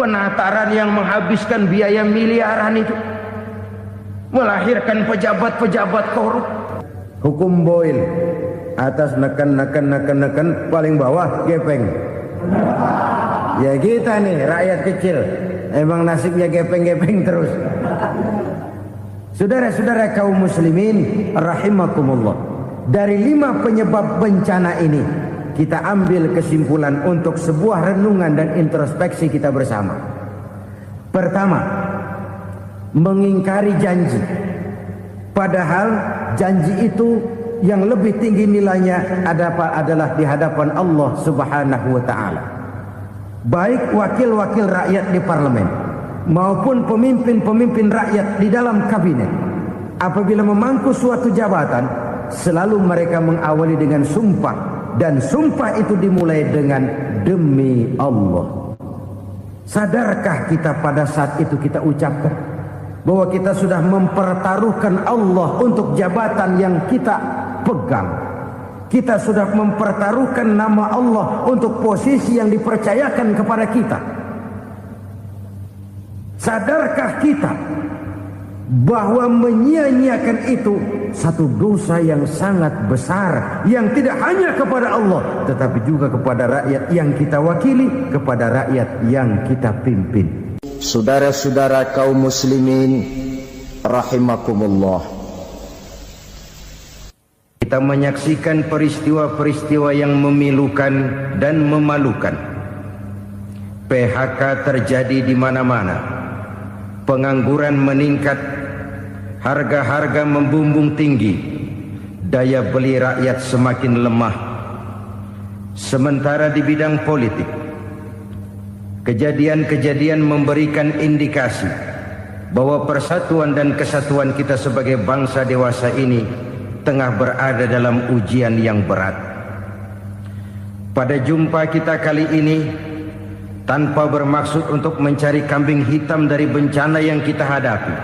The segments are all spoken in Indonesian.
penataran yang menghabiskan biaya miliaran itu, melahirkan pejabat-pejabat korup. Hukum Boyle, atas neken paling bawah gepeng. Ya kita nih rakyat kecil, emang nasibnya gepeng-gepeng terus. Saudara-saudara kaum muslimin rahimakumullah, dari 5 penyebab bencana ini kita ambil kesimpulan untuk sebuah renungan dan introspeksi kita bersama. Pertama, mengingkari janji, padahal janji itu yang lebih tinggi nilainya adalah di hadapan Allah Subhanahu wa taala. Baik wakil-wakil rakyat di parlemen maupun pemimpin-pemimpin rakyat di dalam kabinet, apabila memangku suatu jabatan, selalu mereka mengawali dengan sumpah, dan sumpah itu dimulai dengan demi Allah. Sadarkah kita pada saat itu kita ucapkan bahwa kita sudah mempertaruhkan Allah untuk jabatan yang kita pegang? Kita sudah mempertaruhkan nama Allah untuk posisi yang dipercayakan kepada kita. Sadarkah kita bahwa menyia-nyiakan itu satu dosa yang sangat besar, yang tidak hanya kepada Allah tetapi juga kepada rakyat yang kita wakili, kepada rakyat yang kita pimpin. Saudara-saudara kaum muslimin rahimakumullah, kita menyaksikan peristiwa-peristiwa yang memilukan dan memalukan. PHK terjadi di mana-mana, pengangguran meningkat, harga-harga membumbung tinggi, daya beli rakyat semakin lemah. Sementara di bidang politik, kejadian-kejadian memberikan indikasi bahwa persatuan dan kesatuan kita sebagai bangsa dewasa ini tengah berada dalam ujian yang berat. Pada jumpa kita kali ini, tanpa bermaksud untuk mencari kambing hitam dari bencana yang kita hadapi,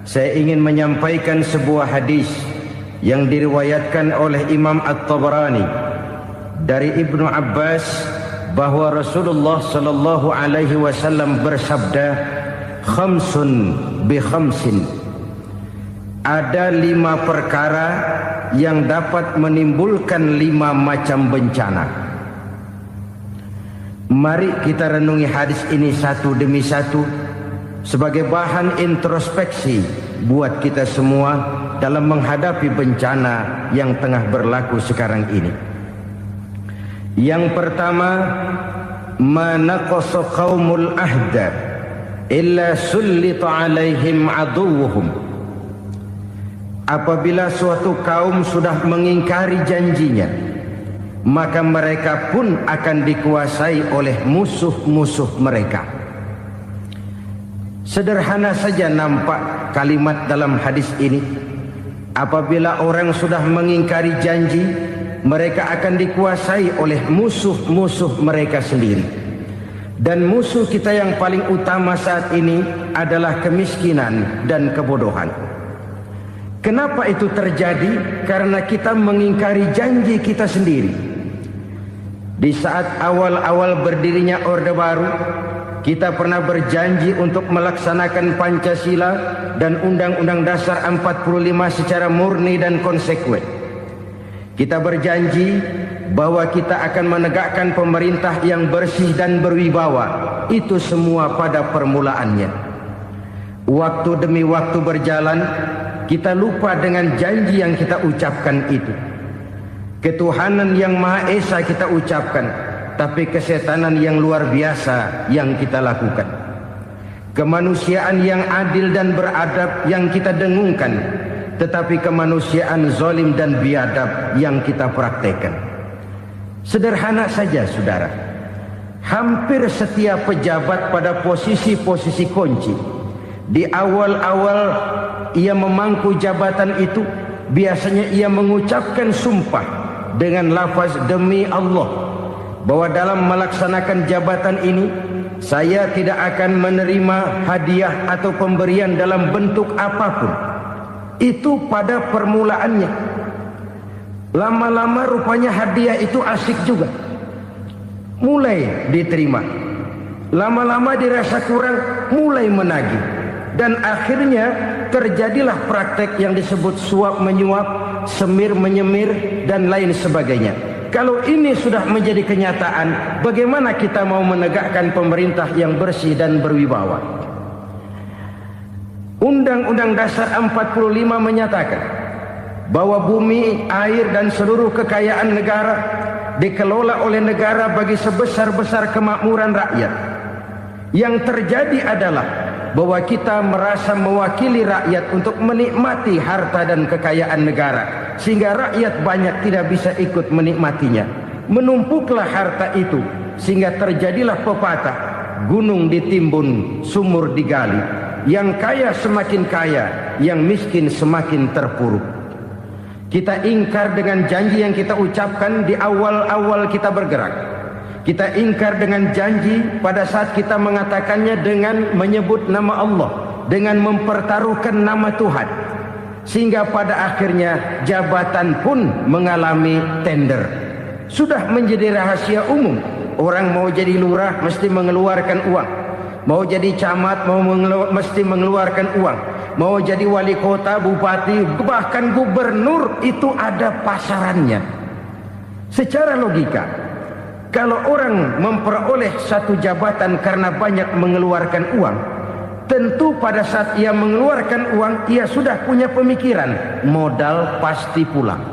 saya ingin menyampaikan sebuah hadis yang diriwayatkan oleh Imam At-Tabarani dari Ibnu Abbas, bahwa Rasulullah sallallahu alaihi wasallam bersabda, khamsun bi khamsin, ada 5 perkara yang dapat menimbulkan 5 macam bencana. Mari kita renungi hadis ini satu demi satu sebagai bahan introspeksi buat kita semua dalam menghadapi bencana yang tengah berlaku sekarang ini. Yang pertama, manaqasa qaumul ahda illa sullita alaihim aduwwuhum. Apabila suatu kaum sudah mengingkari janjinya, maka mereka pun akan dikuasai oleh musuh-musuh mereka. Sederhana saja nampak kalimat dalam hadis ini. Apabila orang sudah mengingkari janji, mereka akan dikuasai oleh musuh-musuh mereka sendiri. Dan musuh kita yang paling utama saat ini adalah kemiskinan dan kebodohan. Kenapa itu terjadi? Karena kita mengingkari janji kita sendiri. Di saat awal-awal berdirinya Orde Baru, kita pernah berjanji untuk melaksanakan Pancasila dan Undang-Undang Dasar 45 secara murni dan konsekuen. Kita berjanji bahwa kita akan menegakkan pemerintah yang bersih dan berwibawa. Itu semua pada permulaannya. Waktu demi waktu berjalan, kita lupa dengan janji yang kita ucapkan itu. Ketuhanan yang Maha Esa kita ucapkan, tapi kesetanan yang luar biasa yang kita lakukan. Kemanusiaan yang adil dan beradab yang kita dengungkan, tetapi kemanusiaan zalim dan biadab yang kita praktekkan. Sederhana saja saudara, hampir setiap pejabat pada posisi-posisi kunci, di awal-awal ia memangku jabatan itu, biasanya ia mengucapkan sumpah dengan lafaz demi Allah, bahwa dalam melaksanakan jabatan ini saya tidak akan menerima hadiah atau pemberian dalam bentuk apapun. Itu pada permulaannya. Lama-lama rupanya hadiah itu asik juga, mulai diterima. Lama-lama dirasa kurang, mulai menagih. Dan akhirnya terjadilah praktek yang disebut suap menyuap, semir menyemir, dan lain sebagainya. Kalau ini sudah menjadi kenyataan, bagaimana kita mau menegakkan pemerintah yang bersih dan berwibawa? Undang-Undang Dasar 45 menyatakan bahwa bumi, air, dan seluruh kekayaan negara dikelola oleh negara bagi sebesar-besar kemakmuran rakyat. Yang terjadi adalah bahwa kita merasa mewakili rakyat untuk menikmati harta dan kekayaan negara, sehingga rakyat banyak tidak bisa ikut menikmatinya. Menumpuklah harta itu sehingga terjadilah pepatah, gunung ditimbun, sumur digali. Yang kaya semakin kaya, yang miskin semakin terpuruk. Kita ingkar dengan janji yang kita ucapkan di awal-awal kita bergerak. Kita ingkar dengan janji pada saat kita mengatakannya dengan menyebut nama Allah, dengan mempertaruhkan nama Tuhan. Sehingga pada akhirnya jabatan pun mengalami tender. Sudah menjadi rahasia umum. Orang mau jadi lurah mesti mengeluarkan uang. Mau jadi camat mesti mengeluarkan uang. Mau jadi wali kota, bupati, bahkan gubernur, itu ada pasarannya. Secara logika, kalau orang memperoleh satu jabatan karena banyak mengeluarkan uang, tentu pada saat ia mengeluarkan uang, ia sudah punya pemikiran, modal pasti pulang,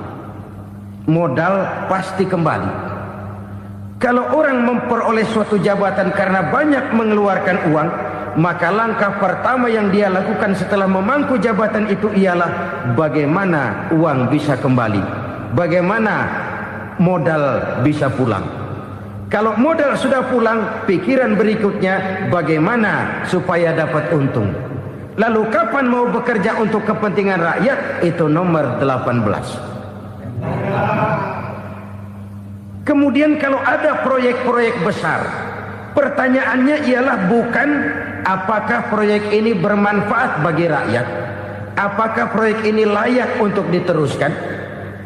modal pasti kembali. Kalau orang memperoleh suatu jabatan karena banyak mengeluarkan uang, maka langkah pertama yang dia lakukan setelah memangku jabatan itu ialah bagaimana uang bisa kembali, bagaimana modal bisa pulang. Kalau modal sudah pulang, pikiran berikutnya bagaimana supaya dapat untung. Lalu kapan mau bekerja untuk kepentingan rakyat? Itu nomor 18. Kemudian kalau ada proyek-proyek besar, pertanyaannya ialah bukan apakah proyek ini bermanfaat bagi rakyat, apakah proyek ini layak untuk diteruskan,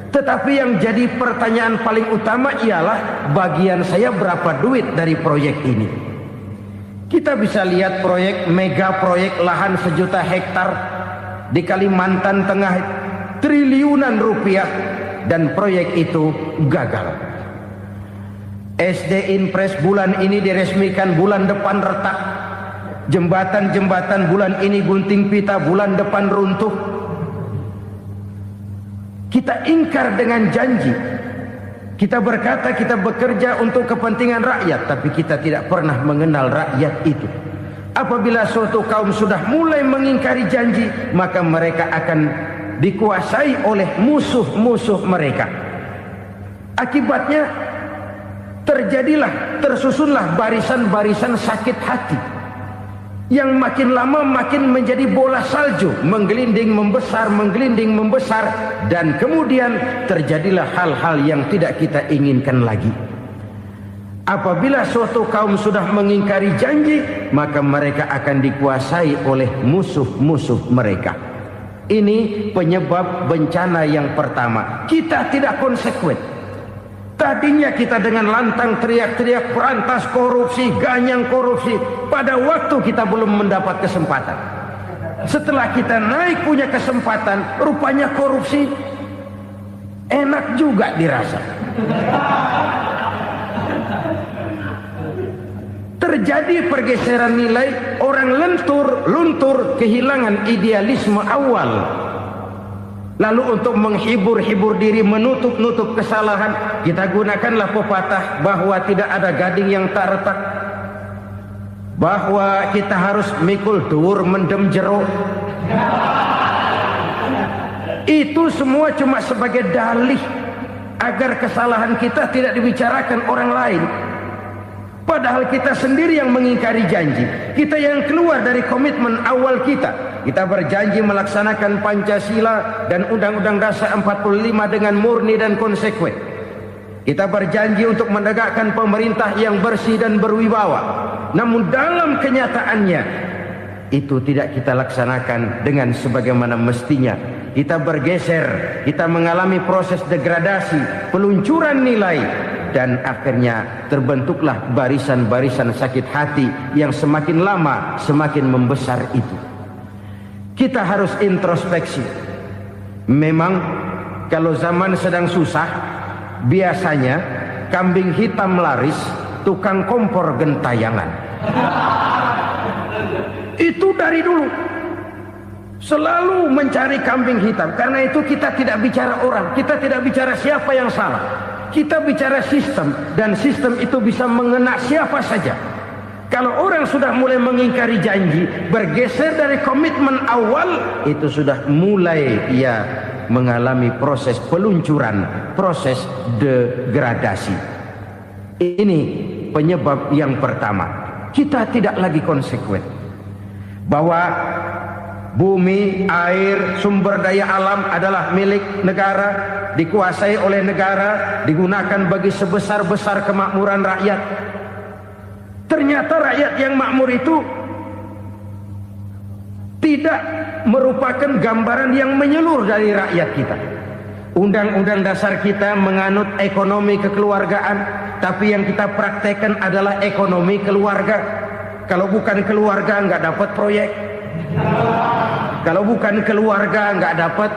tetapi yang jadi pertanyaan paling utama ialah bagian saya berapa duit dari proyek ini. Kita bisa lihat proyek, mega proyek lahan 1 juta hektar di Kalimantan Tengah, triliunan rupiah, dan proyek itu gagal. SD Impres bulan ini diresmikan, bulan depan retak. Jembatan-jembatan bulan ini gunting pita, bulan depan runtuh. Kita ingkar dengan janji. Kita berkata kita bekerja untuk kepentingan rakyat, tapi kita tidak pernah mengenal rakyat itu. Apabila suatu kaum sudah mulai mengingkari janji, maka mereka akan dikuasai oleh musuh-musuh mereka. Akibatnya tersusunlah barisan-barisan sakit hati yang makin lama makin menjadi bola salju, menggelinding membesar, dan kemudian terjadilah hal-hal yang tidak kita inginkan lagi. Apabila suatu kaum sudah mengingkari janji, maka mereka akan dikuasai oleh musuh-musuh mereka. Ini penyebab bencana yang pertama. Kita tidak konsekuen. Tadinya kita dengan lantang teriak-teriak berantas korupsi, ganyang korupsi. Pada waktu kita belum mendapat kesempatan. Setelah kita naik punya kesempatan, rupanya korupsi enak juga dirasa. Terjadi pergeseran nilai, orang luntur, kehilangan idealisme awal. Lalu untuk menghibur diri, menutup kesalahan, kita gunakanlah pepatah bahwa tidak ada gading yang tak retak, bahwa kita harus mikul dur mendem jero. Itu semua cuma sebagai dalih agar kesalahan kita tidak dibicarakan orang lain. Padahal kita sendiri yang mengingkari janji. Kita yang keluar dari komitmen awal kita. Kita berjanji melaksanakan Pancasila dan Undang-Undang Dasar 45 dengan murni dan konsekuen. Kita berjanji untuk menegakkan pemerintah yang bersih dan berwibawa. Namun dalam kenyataannya itu tidak kita laksanakan dengan sebagaimana mestinya. Kita bergeser, kita mengalami proses degradasi, peluncuran nilai, dan akhirnya terbentuklah barisan-barisan sakit hati yang semakin lama semakin membesar itu. Kita harus introspeksi. Memang kalau zaman sedang susah, biasanya kambing hitam laris, tukang kompor gentayangan. Itu dari dulu selalu mencari kambing hitam. Karena itu kita tidak bicara orang, kita tidak bicara siapa yang salah, kita bicara sistem, dan sistem itu bisa mengena siapa saja. Kalau orang sudah mulai mengingkari janji, bergeser dari komitmen awal, itu sudah mulai ia mengalami proses peluncuran, proses degradasi. Ini penyebab yang pertama. Kita tidak lagi konsekuen bahwa bumi, air, sumber daya alam adalah milik negara, dikuasai oleh negara, digunakan bagi sebesar-besar kemakmuran rakyat. Ternyata rakyat yang makmur itu tidak merupakan gambaran yang menyeluruh dari rakyat kita. Undang-undang dasar kita menganut ekonomi kekeluargaan, tapi yang kita praktekkan adalah ekonomi keluarga. Kalau bukan keluarga nggak dapat proyek. Kalau bukan keluarga nggak dapat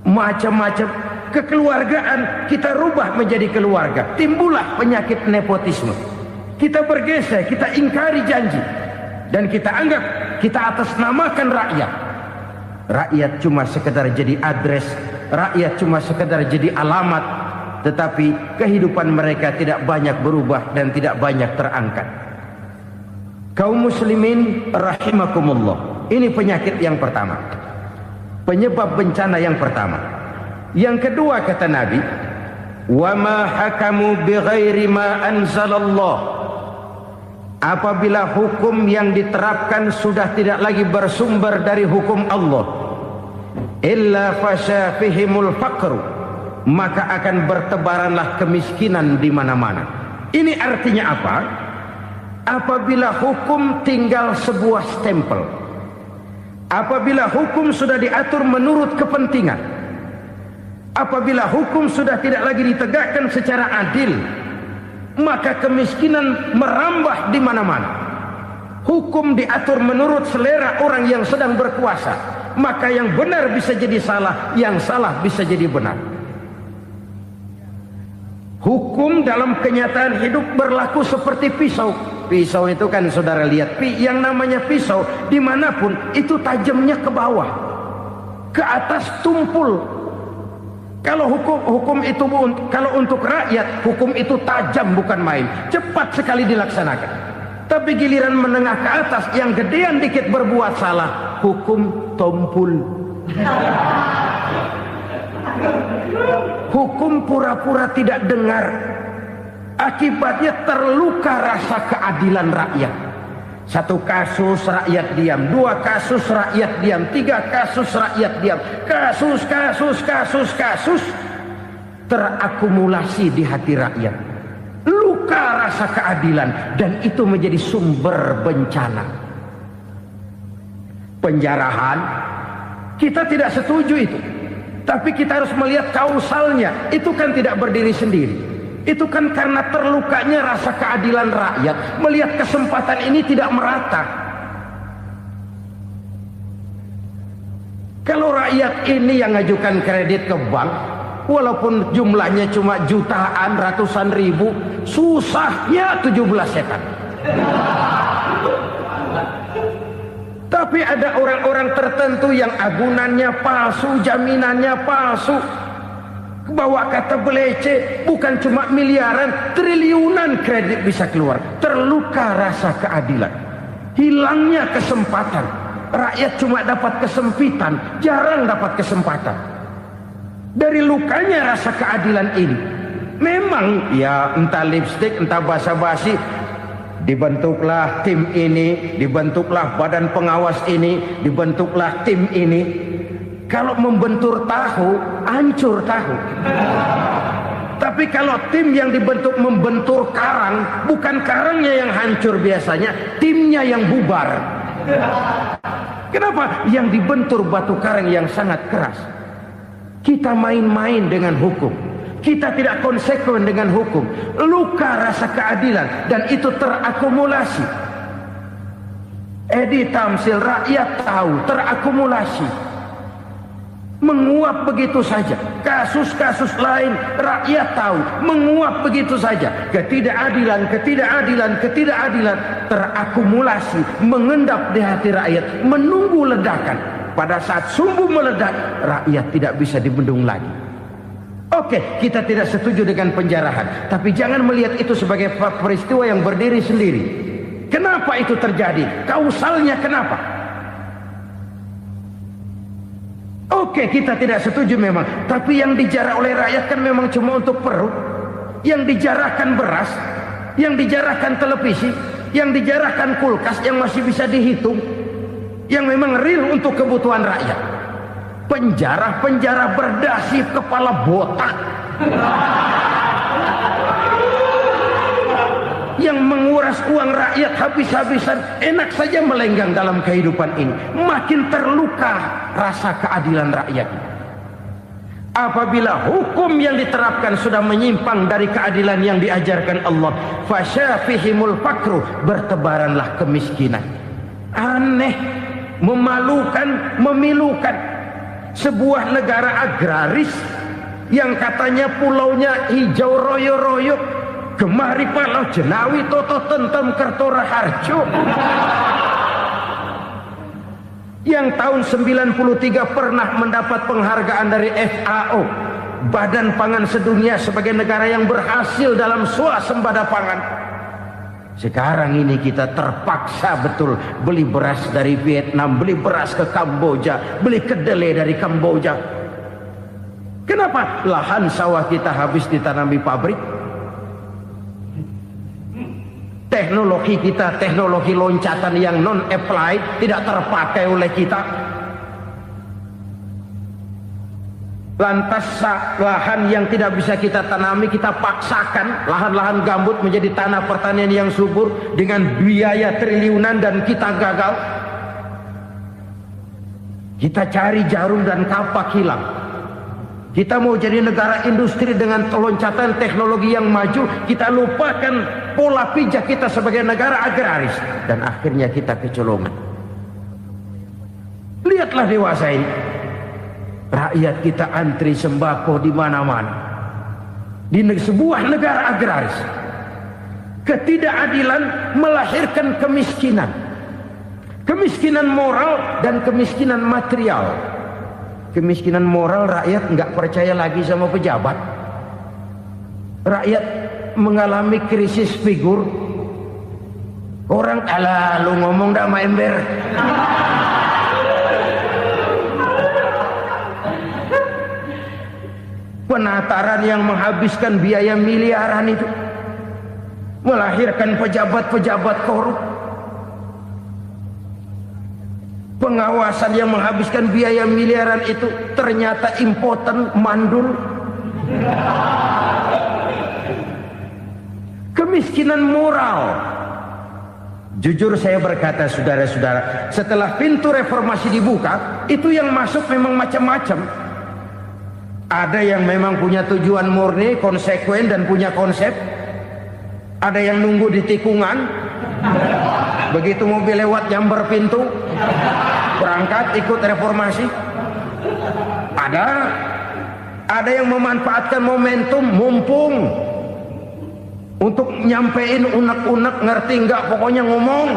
macam-macam. Kekeluargaan kita rubah menjadi keluarga. Timbullah penyakit nepotisme. Kita bergeser, kita ingkari janji, dan kita anggap kita atasnamakan rakyat. Rakyat cuma sekedar jadi address, rakyat cuma sekedar jadi alamat, tetapi kehidupan mereka tidak banyak berubah dan tidak banyak terangkat. Kaum muslimin rahimakumullah, ini penyakit yang pertama, penyebab bencana yang pertama. Yang kedua kata Nabi, wa ma hakamu bighairi ma anzalallah. Apabila hukum yang diterapkan sudah tidak lagi bersumber dari hukum Allah, illa fasha fihimul faqru, maka akan bertebaranlah kemiskinan di mana-mana. Ini artinya apa? Apabila hukum tinggal sebuah stempel, apabila hukum sudah diatur menurut kepentingan, apabila hukum sudah tidak lagi ditegakkan secara adil, maka kemiskinan merambah di mana-mana. Hukum diatur menurut selera orang yang sedang berkuasa, maka yang benar bisa jadi salah, yang salah bisa jadi benar. Hukum dalam kenyataan hidup berlaku seperti pisau. Pisau itu kan saudara lihat, yang namanya pisau dimanapun itu tajamnya ke bawah, ke atas tumpul. Kalau hukum itu, kalau untuk rakyat, hukum itu tajam bukan main, cepat sekali dilaksanakan. Tapi giliran menengah ke atas, yang gedean dikit berbuat salah, hukum tumpul. Hukum pura-pura tidak dengar. Akibatnya terluka rasa keadilan rakyat. Satu kasus rakyat diam, dua kasus rakyat diam, tiga kasus rakyat diam. Kasus terakumulasi di hati rakyat. Luka rasa keadilan, dan itu menjadi sumber bencana. Penjarahan, kita tidak setuju itu. Tapi kita harus melihat kausalnya. Itu kan tidak berdiri sendiri. Itu kan karena terlukanya rasa keadilan rakyat, melihat kesempatan ini tidak merata. Kalau rakyat ini yang ngajukan kredit ke bank, walaupun jumlahnya cuma jutaan, ratusan ribu, susahnya 17 setan. Tapi ada orang-orang tertentu yang agunannya palsu, jaminannya palsu, bawa kata belece, bukan cuma miliaran, triliunan kredit bisa keluar. Terluka rasa keadilan, hilangnya kesempatan. Rakyat cuma dapat kesempitan, jarang dapat kesempatan. Dari lukanya rasa keadilan ini, memang ya entah lipstik, entah basa-basi, dibentuklah tim ini, dibentuklah badan pengawas ini, dibentuklah tim ini. Kalau membentur tahu, hancur tahu. Tapi kalau tim yang dibentuk membentur karang, bukan karangnya yang hancur biasanya, timnya yang bubar. Kenapa? Yang dibentur batu karang yang sangat keras. Kita main-main dengan hukum. Kita tidak konsekuen dengan hukum. Luka rasa keadilan dan itu terakumulasi. Edi Tamsil, rakyat tahu, terakumulasi. Menguap begitu saja. Kasus-kasus lain rakyat tahu, menguap begitu saja. Ketidakadilan terakumulasi, mengendap di hati rakyat, menunggu ledakan. Pada saat sumbu meledak, rakyat tidak bisa dibendung lagi. Oke, kita tidak setuju dengan penjarahan, tapi jangan melihat itu sebagai peristiwa yang berdiri sendiri. Kenapa itu terjadi? Kausalnya kenapa? Oke, kita tidak setuju memang, tapi yang dijarah oleh rakyat kan memang cuma untuk perut. Yang dijarahkan beras, yang dijarahkan televisi, yang dijarahkan kulkas yang masih bisa dihitung, yang memang real untuk kebutuhan rakyat. Penjara berdasi kepala botak yang menguras uang rakyat habis-habisan, enak saja melenggang dalam kehidupan ini. Makin terluka rasa keadilan rakyat. Apabila hukum yang diterapkan sudah menyimpang dari keadilan yang diajarkan Allah, fasyafihimul fakru, bertebaranlah kemiskinan. Aneh, memalukan, memilukan. Sebuah negara agraris yang katanya pulaunya hijau royo-royo, gemari palau jenawi toto tentem kertora harjo, yang tahun 93 pernah mendapat penghargaan dari FAO, Badan Pangan Sedunia, sebagai negara yang berhasil dalam swasembada pangan. Sekarang ini kita terpaksa betul beli beras dari Vietnam, beli beras ke Kamboja, beli kedelai dari Kamboja. Kenapa? Lahan sawah kita habis ditanami pabrik. Teknologi kita, teknologi loncatan yang non-applied, tidak terpakai oleh kita. Lantas lahan yang tidak bisa kita tanami, kita paksakan lahan-lahan gambut menjadi tanah pertanian yang subur dengan biaya triliunan, dan kita gagal. Kita cari jarum dan kapak hilang. Kita mau jadi negara industri dengan loncatan teknologi yang maju, kita lupakan pola pijak kita sebagai negara agraris, dan akhirnya kita kecolongan. Lihatlah dewasa ini. Rakyat kita antri sembako di mana-mana. Di sebuah negara agraris. Ketidakadilan melahirkan kemiskinan. Kemiskinan moral dan kemiskinan material. Kemiskinan moral, rakyat nggak percaya lagi sama pejabat. Rakyat mengalami krisis figur. Orang alah lu ngomong dah sama ember. Penataran yang menghabiskan biaya miliaran itu melahirkan pejabat-pejabat korup. Pengawasan yang menghabiskan biaya miliaran itu ternyata impoten, mandul. Kemiskinan moral. Jujur saya berkata, saudara-saudara, setelah pintu reformasi dibuka, itu yang masuk memang macam-macam. Ada yang memang punya tujuan murni, konsekuen dan punya konsep. Ada yang nunggu di tikungan, begitu mobil lewat nyamber pintu, berangkat ikut reformasi. Ada yang memanfaatkan momentum, mumpung, untuk nyampein unek-unek, ngerti nggak, pokoknya ngomong.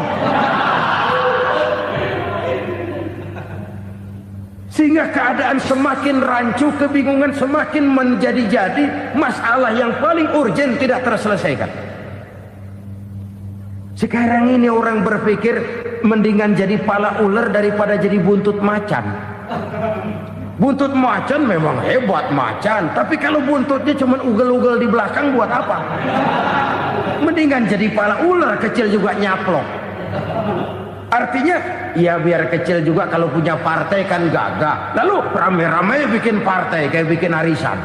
Sehingga keadaan semakin rancu, kebingungan semakin menjadi-jadi, masalah yang paling urgen tidak terselesaikan. Sekarang ini orang berpikir mendingan jadi pala ular daripada jadi buntut macan. Buntut macan memang hebat macan, tapi kalau buntutnya cuma ugel-ugel di belakang buat apa? Mendingan jadi pala ular, kecil juga nyaplok. Artinya ya biar kecil juga kalau punya partai kan gagah. Lalu rame-rame bikin partai kayak bikin arisan.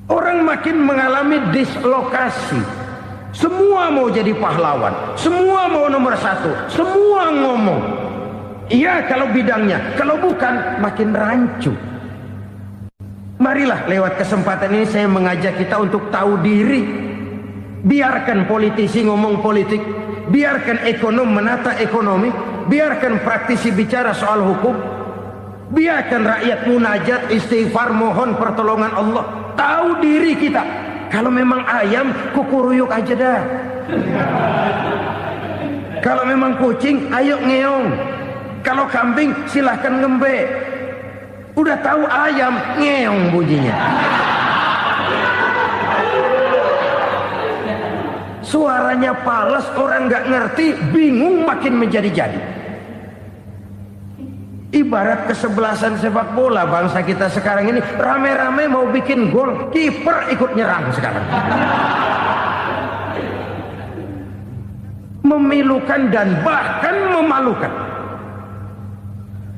Orang makin mengalami dislokasi. Semua mau jadi pahlawan, semua mau nomor satu, semua ngomong. Iya kalau bidangnya, kalau bukan makin rancu. Marilah lewat kesempatan ini saya mengajak kita untuk tahu diri. Biarkan politisi ngomong politik, biarkan ekonom menata ekonomi, biarkan praktisi bicara soal hukum, biarkan rakyat munajat, istighfar, mohon pertolongan Allah. Tahu diri kita. Kalau memang ayam, kukuruyuk aja dah. Kalau memang kucing, ayo ngeong. Kalau kambing, silahkan ngembe. Udah tahu ayam, ngeong bunyinya. Suaranya palas, orang nggak ngerti, bingung, makin menjadi-jadi. Ibarat kesebelasan sepak bola bangsa kita sekarang ini, rame-rame mau bikin gol, kiper ikut nyerang sekarang. Memilukan dan bahkan memalukan.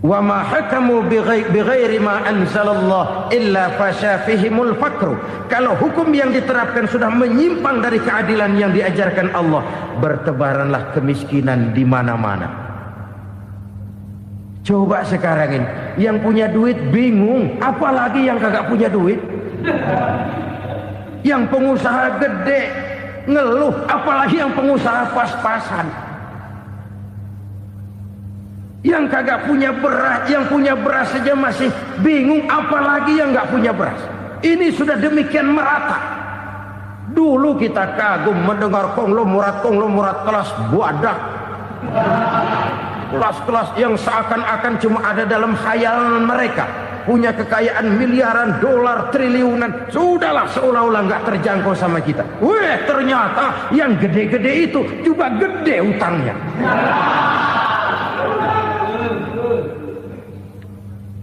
Wa ma hakamu bighairi ma anzalallah illa fasha fihimul fakru. Kalau hukum yang diterapkan sudah menyimpang dari keadilan yang diajarkan Allah, bertebaranlah kemiskinan di mana-mana. Coba sekarang ini, yang punya duit bingung, apalagi yang kagak punya duit. Yang pengusaha gede ngeluh, apalagi yang pengusaha pas-pasan. Yang kagak punya beras, yang punya beras saja masih bingung, apalagi yang nggak punya beras. Ini sudah demikian merata. Dulu kita kagum mendengar konglomerat kelas buadah, kelas-kelas yang seakan-akan cuma ada dalam khayalan mereka, punya kekayaan miliaran dolar, triliunan. Sudahlah, seolah-olah nggak terjangkau sama kita. Weh, ternyata yang gede-gede itu juga gede utangnya.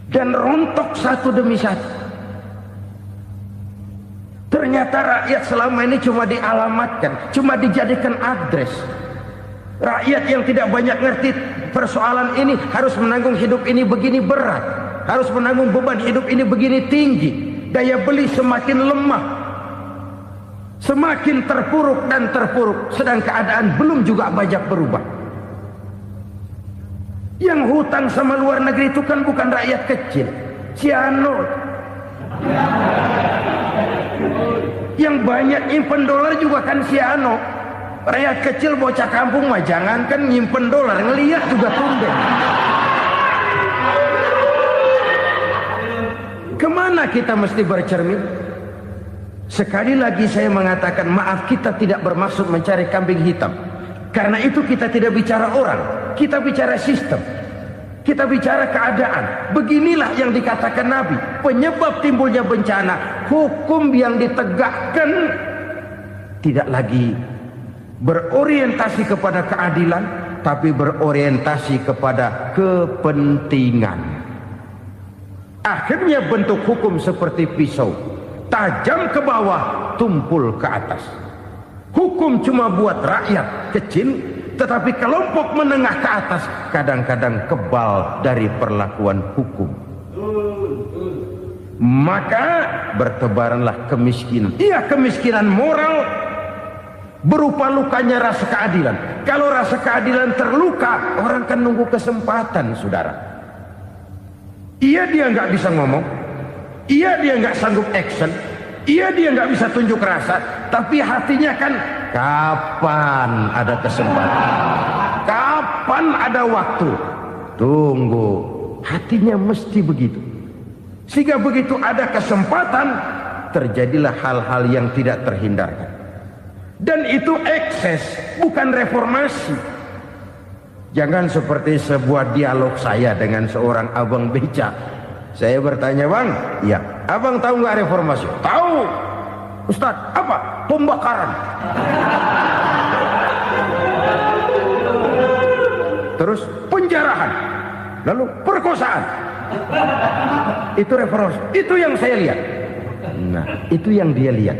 Dan rontok satu demi satu. Ternyata rakyat selama ini cuma dialamatkan, cuma dijadikan address. Rakyat yang tidak banyak ngerti persoalan ini harus menanggung hidup ini begini berat, harus menanggung beban hidup ini begini tinggi. Daya beli semakin lemah, semakin terpuruk dan terpuruk, sedang keadaan belum juga banyak berubah. Yang hutang sama luar negeri itu kan bukan rakyat kecil, Ciano. Yang banyak nyimpen dolar juga kan Ciano. Rakyat kecil bocah kampung mah jangankan nyimpen dolar, ngelihat juga tumben. Kemana kita mesti bercermin? Sekali lagi saya mengatakan, maaf, kita tidak bermaksud mencari kambing hitam. Karena itu kita tidak bicara orang, kita bicara sistem, kita bicara keadaan. Beginilah yang dikatakan Nabi, penyebab timbulnya bencana, hukum yang ditegakkan tidak lagi berorientasi kepada keadilan, tapi berorientasi kepada kepentingan. Akhirnya bentuk hukum seperti pisau, tajam ke bawah, tumpul ke atas. Hukum cuma buat rakyat kecil, tetapi kelompok menengah ke atas kadang-kadang kebal dari perlakuan hukum. Maka bertebaranlah kemiskinan. Iya, kemiskinan moral berupa lukanya rasa keadilan. Kalau rasa keadilan terluka, orang kan nunggu kesempatan, saudara. Iya, dia nggak bisa ngomong, iya dia nggak sanggup action, iya dia nggak bisa tunjuk rasa, tapi hatinya kan, kapan ada kesempatan, kapan ada waktu, tunggu. Hatinya mesti begitu. Sehingga begitu ada kesempatan, terjadilah hal-hal yang tidak terhindarkan. Dan itu ekses, bukan reformasi. Jangan seperti sebuah dialog saya dengan seorang abang beca. Saya bertanya, bang, ya, abang tahu nggak reformasi? Tahu. Ustadz, apa? Pembakaran. Terus penjarahan. Lalu perkosaan. Itu reformasi. Itu yang saya lihat. Nah, itu yang dia lihat.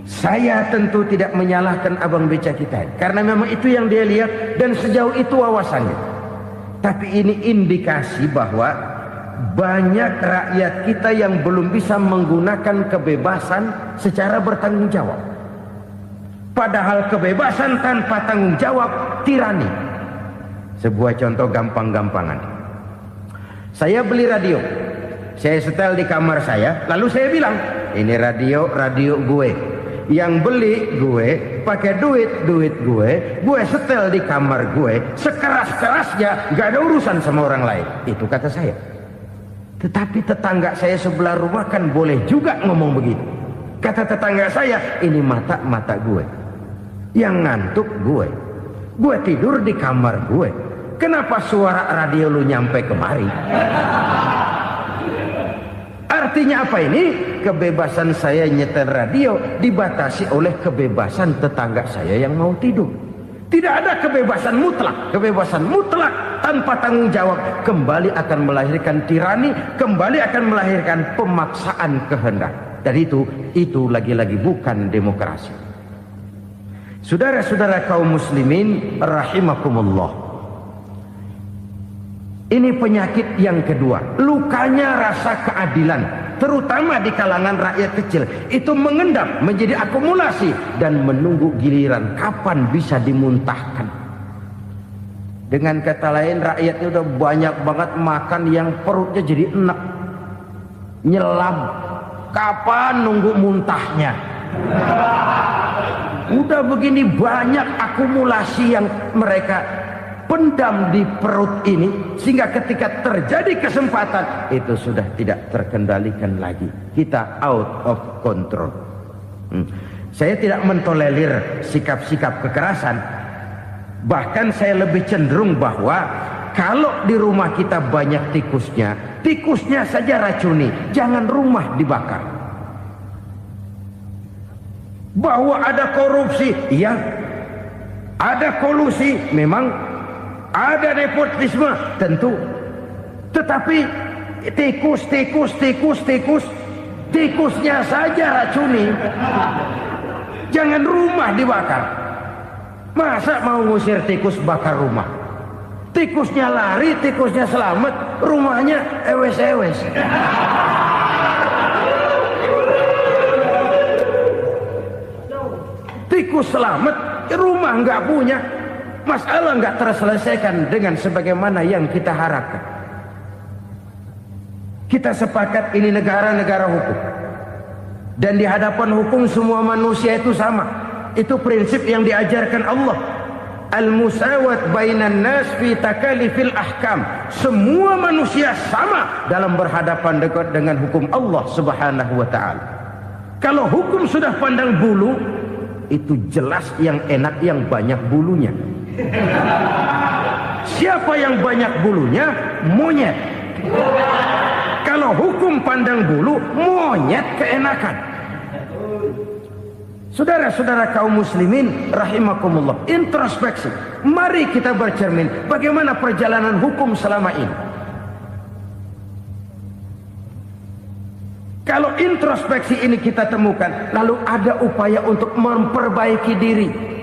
Saya tentu tidak menyalahkan abang beca kita, karena memang itu yang dia lihat dan sejauh itu wawasannya. Tapi ini indikasi bahwa banyak rakyat kita yang belum bisa menggunakan kebebasan secara bertanggung jawab. Padahal kebebasan tanpa tanggung jawab tirani. Sebuah contoh gampang-gampangan. Saya beli radio, saya setel di kamar saya, lalu saya bilang, ini radio gue. Yang beli gue, pakai duit gue setel di kamar gue, sekeras-kerasnya, gak ada urusan sama orang lain. Itu kata saya. Tetapi tetangga saya sebelah rumah kan boleh juga ngomong begitu. Kata tetangga saya, ini mata gue, yang ngantuk gue tidur di kamar gue. Kenapa suara radio lu nyampe kemari? Artinya apa ini? Kebebasan saya nyetel radio dibatasi oleh kebebasan tetangga saya yang mau tidur. Tidak ada kebebasan mutlak. Kebebasan mutlak tanpa tanggung jawab kembali akan melahirkan tirani, kembali akan melahirkan pemaksaan kehendak. Dan itu lagi-lagi bukan demokrasi. Saudara-saudara kaum muslimin rahimakumullah. Ini penyakit yang kedua, lukanya rasa keadilan, terutama di kalangan rakyat kecil. Itu mengendap menjadi akumulasi dan menunggu giliran kapan bisa dimuntahkan. Dengan kata lain, rakyatnya udah banyak banget makan yang perutnya jadi enak, nyelam. Kapan nunggu muntahnya? Udah begini banyak akumulasi yang mereka pendam di perut ini, sehingga ketika terjadi kesempatan itu sudah tidak terkendalikan lagi. Kita out of control. Saya tidak mentolerir sikap-sikap kekerasan. Bahkan saya lebih cenderung bahwa kalau di rumah kita banyak tikusnya saja racuni, jangan rumah dibakar. Bahwa ada korupsi, iya. Ada kolusi, memang. Ada nepotisme, tentu. Tetapi tikusnya saja racuni. Jangan rumah dibakar. Masa mau ngusir tikus bakar rumah? Tikusnya lari, tikusnya selamat, rumahnya ewes-ewes. Tikus selamat, rumah nggak punya. Masalah nggak terselesaikan dengan sebagaimana yang kita harapkan. Kita sepakat ini negara hukum, dan di hadapan hukum semua manusia itu sama. Itu prinsip yang diajarkan Allah. Al-musawat bainan nas fi takalifil ahkam. Semua manusia sama dalam berhadapan dengan hukum Allah Subhanahu wa taala. Kalau hukum sudah pandang bulu, itu jelas yang enak yang banyak bulunya. Siapa yang banyak bulunya? Monyet. Kalau hukum pandang bulu, monyet keenakan. Saudara-saudara kaum muslimin rahimakumullah, introspeksi. Mari kita bercermin bagaimana perjalanan hukum selama ini. Kalau introspeksi ini kita temukan, lalu ada upaya untuk memperbaiki diri.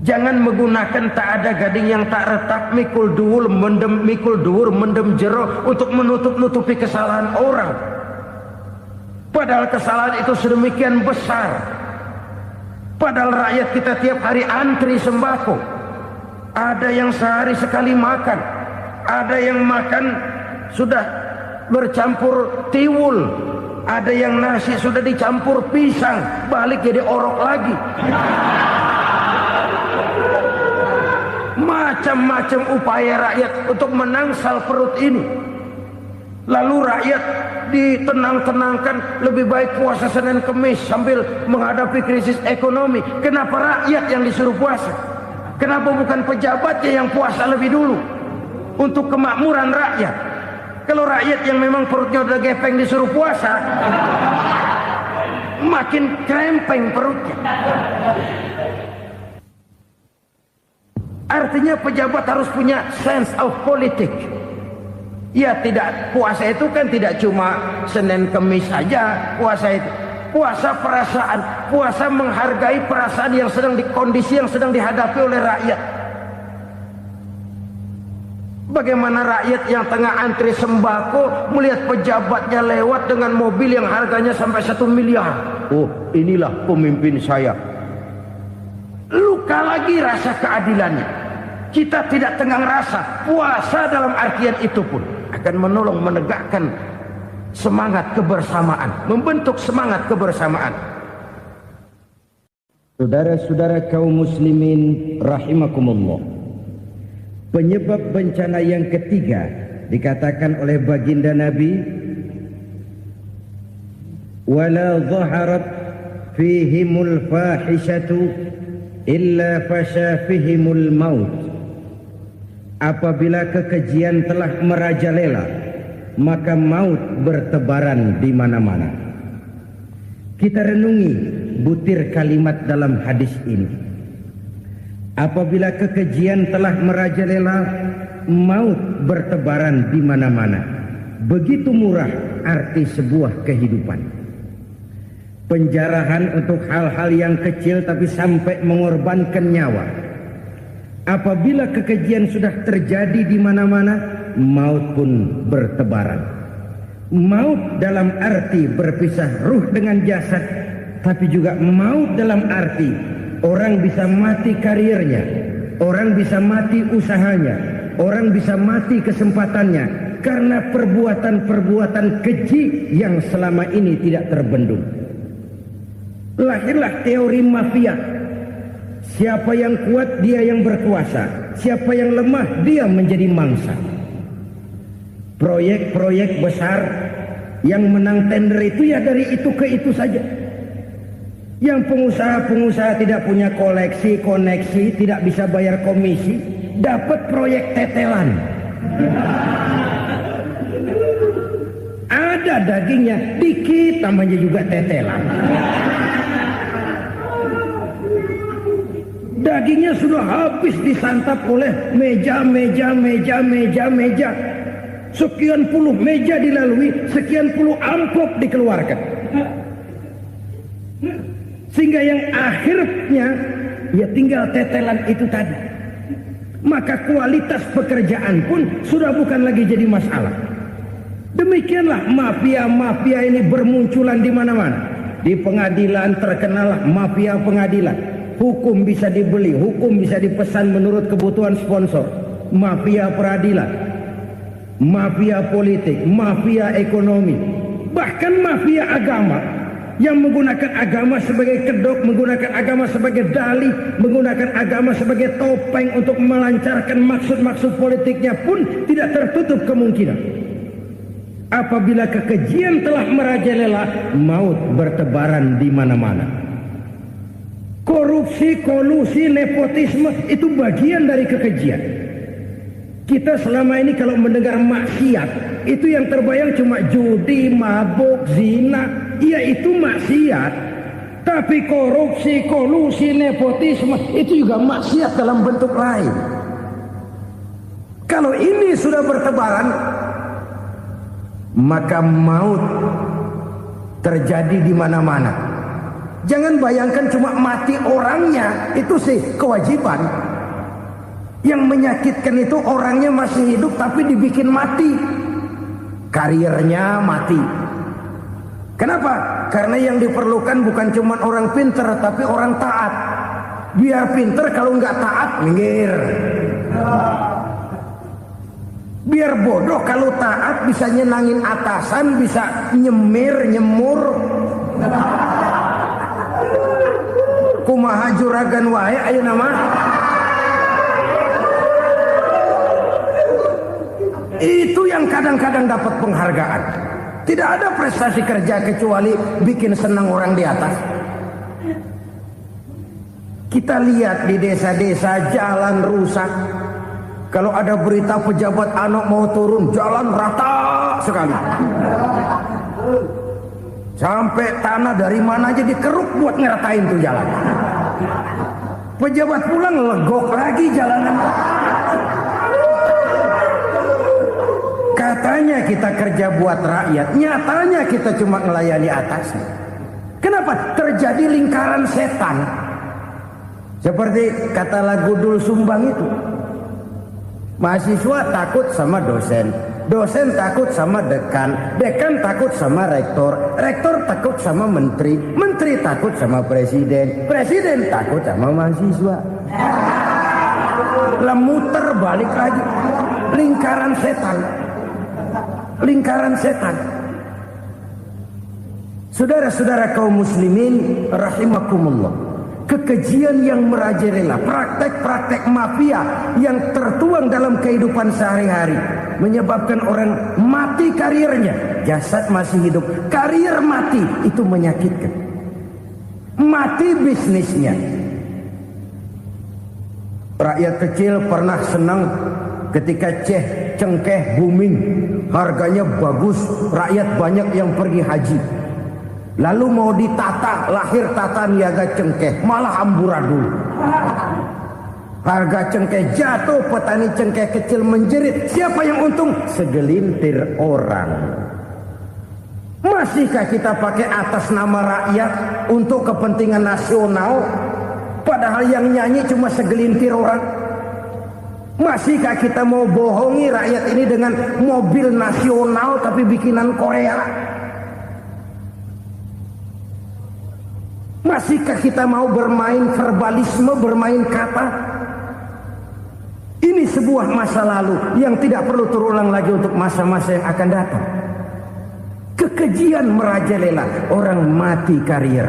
Jangan menggunakan tak ada gading yang tak retak, mikul duwur mendem jero untuk menutup-nutupi kesalahan orang. Padahal kesalahan itu sedemikian besar. Padahal rakyat kita tiap hari antri sembako. Ada yang sehari sekali makan, ada yang makan sudah bercampur tiwul, ada yang nasi sudah dicampur pisang, balik jadi orok lagi. Macam-macam upaya rakyat untuk menangsal perut ini. Lalu rakyat ditenang-tenangkan, lebih baik puasa Senin Kemis sambil menghadapi krisis ekonomi. Kenapa rakyat yang disuruh puasa? Kenapa bukan pejabatnya yang puasa lebih dulu untuk kemakmuran rakyat? Kalau rakyat yang memang perutnya udah gepeng disuruh puasa, makin krempeng perutnya. Artinya pejabat harus punya sense of politik. Ya, tidak, puasa itu kan tidak cuma Senin Kemis saja. Puasa itu puasa perasaan, puasa menghargai perasaan yang sedang kondisi yang sedang dihadapi oleh rakyat. Bagaimana rakyat yang tengah antri sembako melihat pejabatnya lewat dengan mobil yang harganya sampai 1 miliar. Oh, inilah pemimpin saya. Luka lagi rasa keadilannya. Kita tidak tenggang rasa. Puasa dalam artian itu pun akan menolong menegakkan semangat kebersamaan, membentuk semangat kebersamaan. Saudara-saudara kaum muslimin rahimakumullah, penyebab bencana yang ketiga dikatakan oleh baginda Nabi, wala zaharat fihimul fahishatu illa fasha fihimul maut. Apabila kekejian telah merajalela, maka maut bertebaran di mana-mana. Kita renungi butir kalimat dalam hadis ini. Apabila kekejian telah merajalela, maut bertebaran di mana-mana. Begitu murah arti sebuah kehidupan. Penjarahan untuk hal-hal yang kecil tapi sampai mengorbankan nyawa. Apabila kekejian sudah terjadi di mana-mana, maut pun bertebaran. Maut dalam arti berpisah ruh dengan jasad, tapi juga maut dalam arti orang bisa mati karirnya, orang bisa mati usahanya, orang bisa mati kesempatannya karena perbuatan-perbuatan keji yang selama ini tidak terbendung. Lahirlah teori mafia. Siapa yang kuat dia yang berkuasa, siapa yang lemah dia menjadi mangsa. Proyek-proyek besar yang menang tender itu ya dari itu ke itu saja. Yang pengusaha-pengusaha tidak punya koleksi, koneksi, tidak bisa bayar komisi, dapat proyek tetelan. Ada dagingnya, dikit namanya juga tetelan. Dagingnya sudah habis disantap oleh meja. Sekian puluh meja dilalui, sekian puluh amplop dikeluarkan. Sehingga yang akhirnya ya tinggal tetelan itu tadi. Maka kualitas pekerjaan pun sudah bukan lagi jadi masalah. Demikianlah mafia-mafia ini bermunculan di mana-mana. Di pengadilan terkenallah mafia pengadilan. Hukum bisa dibeli, hukum bisa dipesan menurut kebutuhan sponsor. Mafia peradilan, mafia politik, mafia ekonomi, bahkan mafia agama yang menggunakan agama sebagai kedok, menggunakan agama sebagai dalih, menggunakan agama sebagai topeng untuk melancarkan maksud-maksud politiknya pun tidak tertutup kemungkinan. Apabila kekejian telah merajalela, maut bertebaran di mana-mana. Korupsi, kolusi, nepotisme itu bagian dari kekejian. Kita selama ini kalau mendengar maksiat, itu yang terbayang cuma judi, mabuk, zina. Iya itu maksiat. Tapi korupsi, kolusi, nepotisme itu juga maksiat dalam bentuk lain. Kalau ini sudah bertebaran, maka maut terjadi di mana-mana. Jangan bayangkan cuma mati orangnya, itu sih kewajiban. Yang menyakitkan itu orangnya masih hidup tapi dibikin mati. Karirnya mati. Kenapa? Karena yang diperlukan bukan cuma orang pinter tapi orang taat. Biar pinter, kalau nggak taat minggir. Biar bodoh, kalau taat bisa nyenangin atasan, bisa nyemur. Kumaha juragan wae ayeuna mah. Itu yang kadang-kadang dapat penghargaan. Tidak ada prestasi kerja kecuali bikin senang orang di atas. Kita lihat di desa-desa jalan rusak. Kalau ada berita pejabat anak mau turun, jalan rata sekali. Sampai tanah dari mana aja dikeruk buat ngeratain tuh jalan. Pejabat pulang legok lagi jalanan. Katanya kita kerja buat rakyat, nyatanya kita cuma melayani atasnya. Kenapa? Terjadi lingkaran setan. Seperti kata lagu Dul Sumbang itu. Mahasiswa takut sama dosen, dosen takut sama dekan, dekan takut sama rektor, rektor takut sama menteri, menteri takut sama presiden, presiden takut sama mahasiswa. Lah muter balik lagi. Lingkaran setan. Lingkaran setan. Saudara-saudara kaum muslimin rahimakumullah. Kekejian yang merajalela, praktek-praktek mafia yang tertuang dalam kehidupan sehari-hari menyebabkan orang mati karirnya, jasad masih hidup, karir mati, itu menyakitkan. Mati bisnisnya. Rakyat kecil pernah senang ketika cengkeh booming, harganya bagus, rakyat banyak yang pergi haji. Lalu mau ditata, lahir tata niaga cengkeh, malah amburadul. Harga cengkeh jatuh, petani cengkeh kecil menjerit. Siapa yang untung? Segelintir orang. Masihkah kita pakai atas nama rakyat untuk kepentingan nasional? Padahal yang nyanyi cuma segelintir orang. Masihkah kita mau bohongi rakyat ini dengan mobil nasional tapi bikinan Korea? Masihkah kita mau bermain verbalisme, bermain kata? Ini sebuah masa lalu yang tidak perlu terulang lagi untuk masa-masa yang akan datang. Kekejian merajalela, orang mati karir.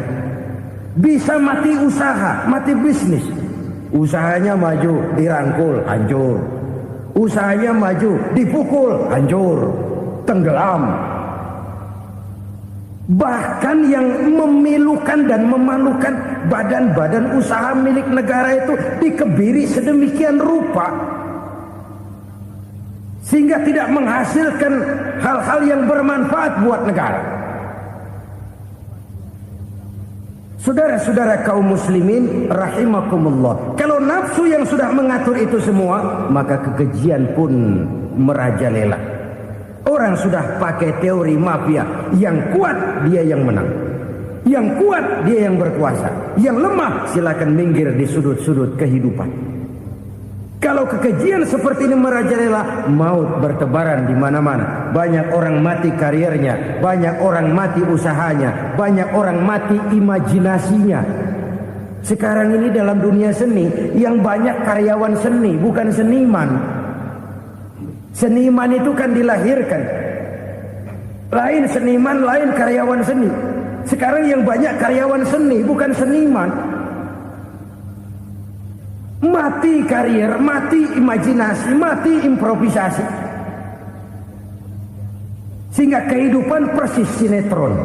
Bisa mati usaha, mati bisnis. Usahanya maju, dirangkul, hancur. Usahanya maju, dipukul, hancur, tenggelam. Bahkan yang memilukan dan memalukan badan-badan usaha milik negara itu dikebiri sedemikian rupa sehingga tidak menghasilkan hal-hal yang bermanfaat buat negara. Saudara-saudara kaum muslimin rahimakumullah, kalau nafsu yang sudah mengatur itu semua, maka kekejian pun merajalela. Orang sudah pakai teori mafia, yang kuat dia yang menang, yang kuat dia yang berkuasa, yang lemah silakan minggir di sudut-sudut kehidupan. Kalau kekejian seperti ini merajalela, maut bertebaran di mana-mana. Banyak orang mati karirnya, banyak orang mati usahanya, banyak orang mati imajinasinya. Sekarang ini dalam dunia seni, yang banyak karyawan seni, bukan seniman. Seniman itu kan dilahirkan. Lain seniman, lain karyawan seni. Sekarang yang banyak karyawan seni, bukan seniman. Mati karir, mati imajinasi, mati improvisasi. Sehingga kehidupan persis sinetron.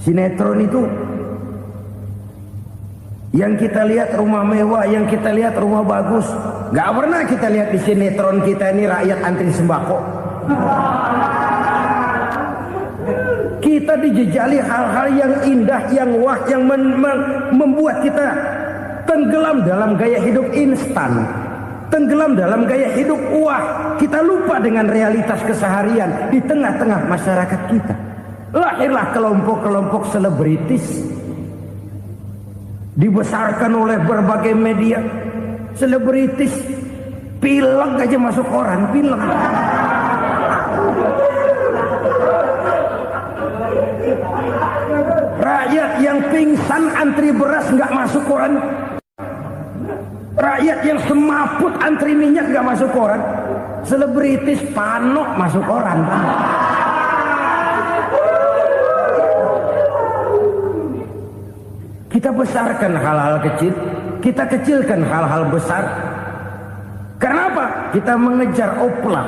Sinetron itu yang kita lihat rumah mewah, yang kita lihat rumah bagus. Gak pernah kita lihat di sinetron kita ini rakyat antri sembako. Kita dijejali hal-hal yang indah, yang wah, yang membuat kita tenggelam dalam gaya hidup instan, tenggelam dalam gaya hidup wah. Kita lupa dengan realitas keseharian di tengah-tengah masyarakat kita. Lahirlah kelompok-kelompok selebritis, dibesarkan oleh berbagai media. Selebritis pilek aja masuk koran, pilek. Rakyat yang pingsan antri beras nggak masuk koran. Rakyat yang semaput antri minyak nggak masuk koran. Selebritis panok masuk koran. Kita besarkan hal-hal kecil, kita kecilkan hal-hal besar. Kenapa? Kita mengejar oplah,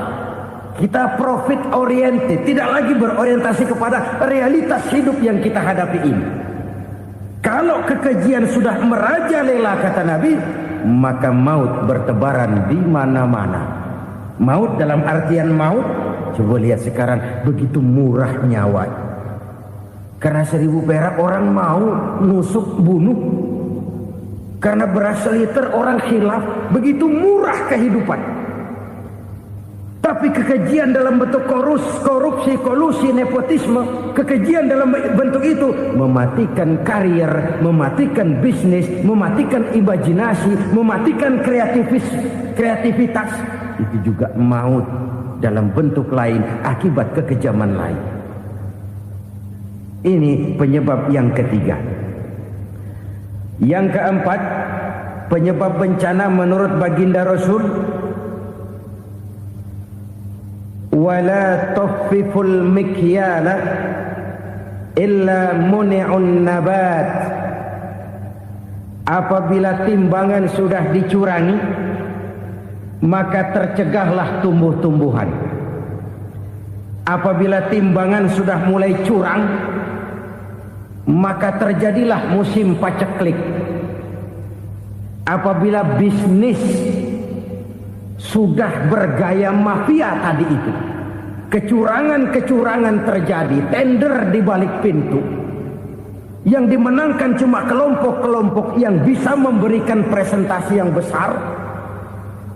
kita profit oriented, tidak lagi berorientasi kepada realitas hidup yang kita hadapi ini. Kalau kekejian sudah merajalela kata Nabi, maka maut bertebaran di mana-mana. Maut dalam artian maut, coba lihat sekarang begitu murah nyawa. Karena 1000 perak orang mau nusuk bunuh. Karena beras seliter orang khilaf. Begitu murah kehidupan. Tapi kekejian dalam bentuk korupsi, kolusi, nepotisme, kekejian dalam bentuk itu mematikan karir, mematikan bisnis, mematikan imajinasi, mematikan kreativitas. Itu juga maut dalam bentuk lain akibat kekejaman lain. Ini penyebab yang ketiga. Yang keempat, penyebab bencana menurut baginda Rasul, wala tuffiful mikyala illa muni'un nabat. Apabila timbangan sudah dicurangi, maka tercegahlah tumbuh-tumbuhan. Apabila timbangan sudah mulai curang, maka terjadilah musim paceklik. Apabila bisnis sudah bergaya mafia tadi itu, kecurangan-kecurangan terjadi, tender di balik pintu, yang dimenangkan cuma kelompok-kelompok yang bisa memberikan presentasi yang besar,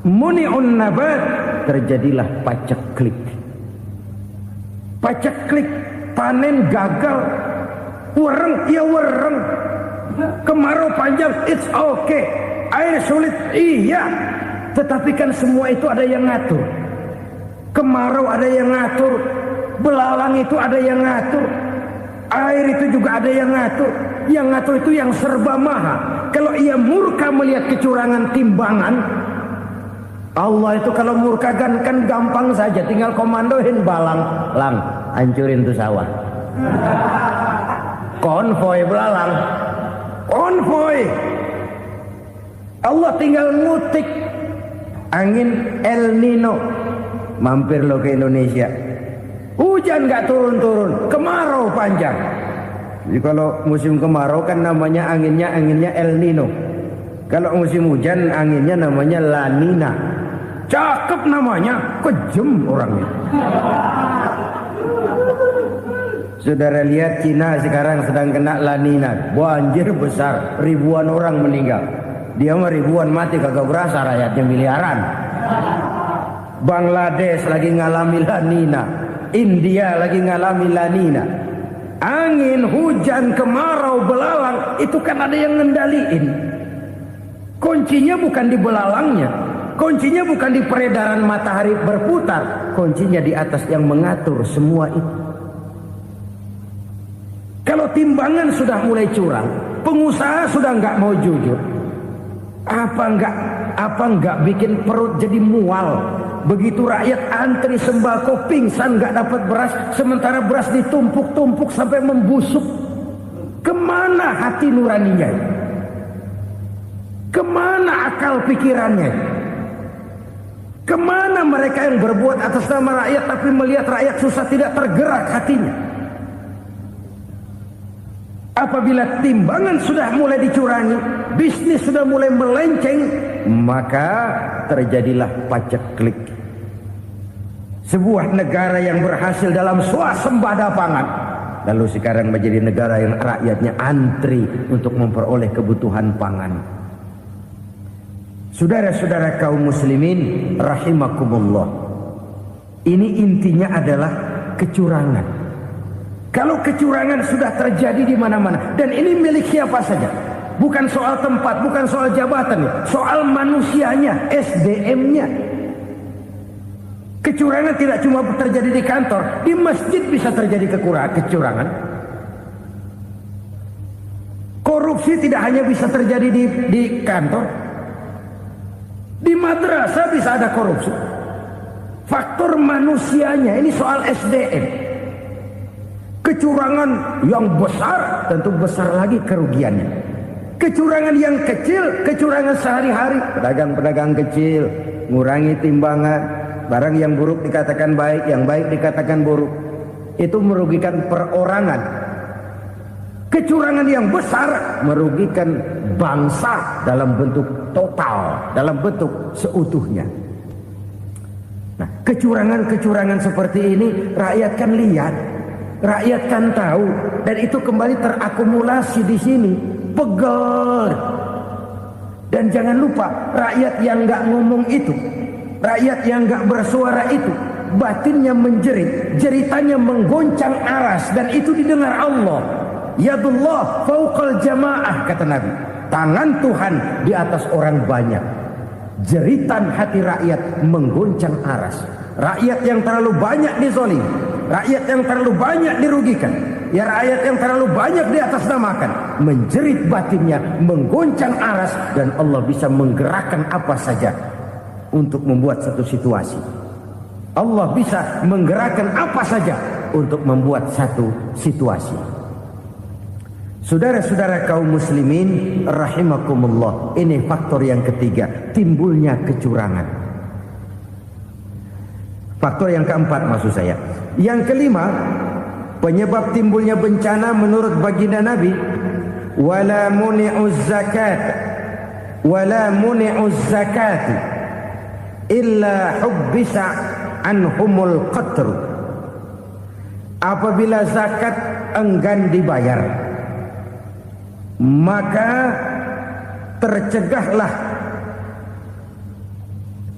muni'un nabat, terjadilah paceklik. Paceklik, panen gagal, wereng ya wereng, kemarau panjang, it's okay, air sulit, iya, tetapi kan semua itu ada yang ngatur. Kemarau ada yang ngatur, belalang itu ada yang ngatur, air itu juga ada yang ngatur. Yang ngatur itu yang serba maha. Kalau ia murka melihat kecurangan timbangan, Allah itu kalau murka kan gampang saja, tinggal komandoin balang, lang, hancurin tuh sawah. Konvoy belalang, konvoy. Allah tinggal ngutik angin El Nino, mampir lo ke Indonesia. Hujan gak turun-turun, kemarau panjang. Jadi kalau musim kemarau kan namanya anginnya El Nino. Kalau musim hujan anginnya namanya La Nina. Cakep namanya, kejem orangnya. Saudara lihat Cina sekarang sedang kena La Nina, banjir besar, ribuan orang meninggal. Dia mah ribuan mati kagak berasa, rakyatnya miliaran. Bangladesh lagi ngalami La Nina, India lagi ngalami La Nina. Angin, hujan, kemarau, belalang itu kan ada yang ngendaliin. Kuncinya bukan di belalangnya, kuncinya bukan di peredaran matahari berputar, kuncinya di atas yang mengatur semua itu. Kalau timbangan sudah mulai curang, pengusaha sudah nggak mau jujur, apa nggak bikin perut jadi mual? Begitu rakyat antri sembako pingsan nggak dapat beras, sementara beras ditumpuk-tumpuk sampai membusuk. Kemana hati nuraninya? Kemana akal pikirannya? Kemana mereka yang berbuat atas nama rakyat tapi melihat rakyat susah tidak tergerak hatinya? Apabila timbangan sudah mulai dicurangi, bisnis sudah mulai melenceng, maka terjadilah paceklik. Sebuah negara yang berhasil dalam swasembada pangan, lalu sekarang menjadi negara yang rakyatnya antri untuk memperoleh kebutuhan pangan. Saudara-saudara kaum muslimin rahimakumullah, ini intinya adalah kecurangan. Kalau kecurangan sudah terjadi di mana-mana, dan ini milik siapa saja, bukan soal tempat, bukan soal jabatan, soal manusianya, SDM-nya. Kecurangan tidak cuma terjadi di kantor, di masjid bisa terjadi kecurangan. Korupsi tidak hanya bisa terjadi di kantor, di madrasah bisa ada korupsi. Faktor manusianya, ini soal SDM. Kecurangan yang besar, tentu besar lagi kerugiannya. Kecurangan yang kecil, kecurangan sehari-hari, pedagang-pedagang kecil ngurangi timbangan, barang yang buruk dikatakan baik, yang baik dikatakan buruk, itu merugikan perorangan. Kecurangan yang besar merugikan bangsa dalam bentuk total, dalam bentuk seutuhnya. Nah, kecurangan-kecurangan seperti ini rakyat kan lihat, rakyat kan tahu, dan itu kembali terakumulasi di sini, pegel. Dan jangan lupa, rakyat yang nggak ngomong itu, rakyat yang nggak bersuara itu, batinnya menjerit, jeritannya menggoncang aras, dan itu didengar Allah. Yadullah fauqal jamaah, kata Nabi, tangan Tuhan di atas orang banyak. Jeritan hati rakyat menggoncang aras. Rakyat yang terlalu banyak dizolimi, rakyat yang terlalu banyak dirugikan, Ya rakyat yang terlalu banyak di atas namakan, menjerit batinnya, menggoncang aras, dan Allah bisa menggerakkan apa saja untuk membuat satu situasi. Allah bisa menggerakkan apa saja untuk membuat satu situasi. Saudara-saudara kaum muslimin rahimakumullah, ini faktor yang ketiga, timbulnya kecurangan. Faktor yang keempat maksud saya. Yang kelima, penyebab timbulnya bencana menurut baginda Nabi, wala muni'uz zakat wala muni'uz zakat illa hubbisa anhumul qatr. Apabila zakat enggan dibayar, maka tercegahlah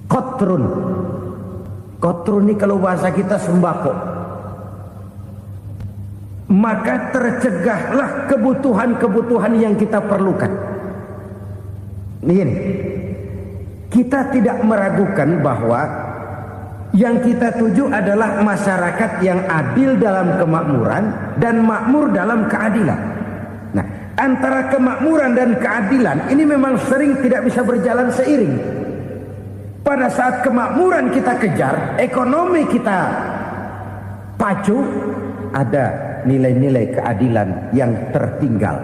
qatrun. Qatrun ini kalau bahasa kita sembako. Maka tercegahlah kebutuhan-kebutuhan yang kita perlukan. Ini, kita tidak meragukan bahwa yang kita tuju adalah masyarakat yang adil dalam kemakmuran dan makmur dalam keadilan. Nah, antara kemakmuran dan keadilan ini memang sering tidak bisa berjalan seiring. Pada saat kemakmuran kita kejar, ekonomi kita pacu, ada nilai-nilai keadilan yang tertinggal.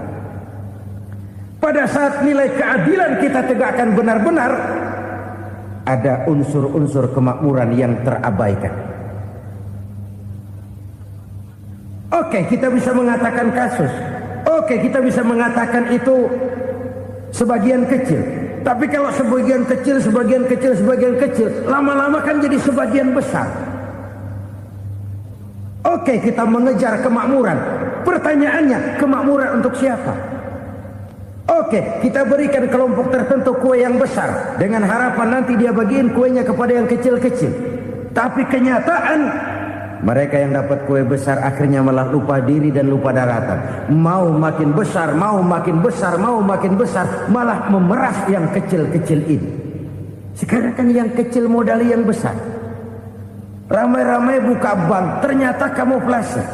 Pada saat nilai keadilan kita tegakkan benar-benar, ada unsur-unsur kemakmuran yang terabaikan. Oke, kita bisa mengatakan kasus. Oke, kita bisa mengatakan itu sebagian kecil. Tapi kalau sebagian kecil, lama-lama kan jadi sebagian besar. Oke, kita mengejar kemakmuran. Pertanyaannya, kemakmuran untuk siapa? Oke, kita berikan kelompok tertentu kue yang besar dengan harapan nanti dia bagiin kuenya kepada yang kecil-kecil. Tapi kenyataan, mereka yang dapat kue besar akhirnya malah lupa diri dan lupa daratan. Mau makin besar, malah memeras yang kecil-kecil ini. Sekarang kan yang kecil modali yang besar. Ramai-ramai buka bank, ternyata kamuflase.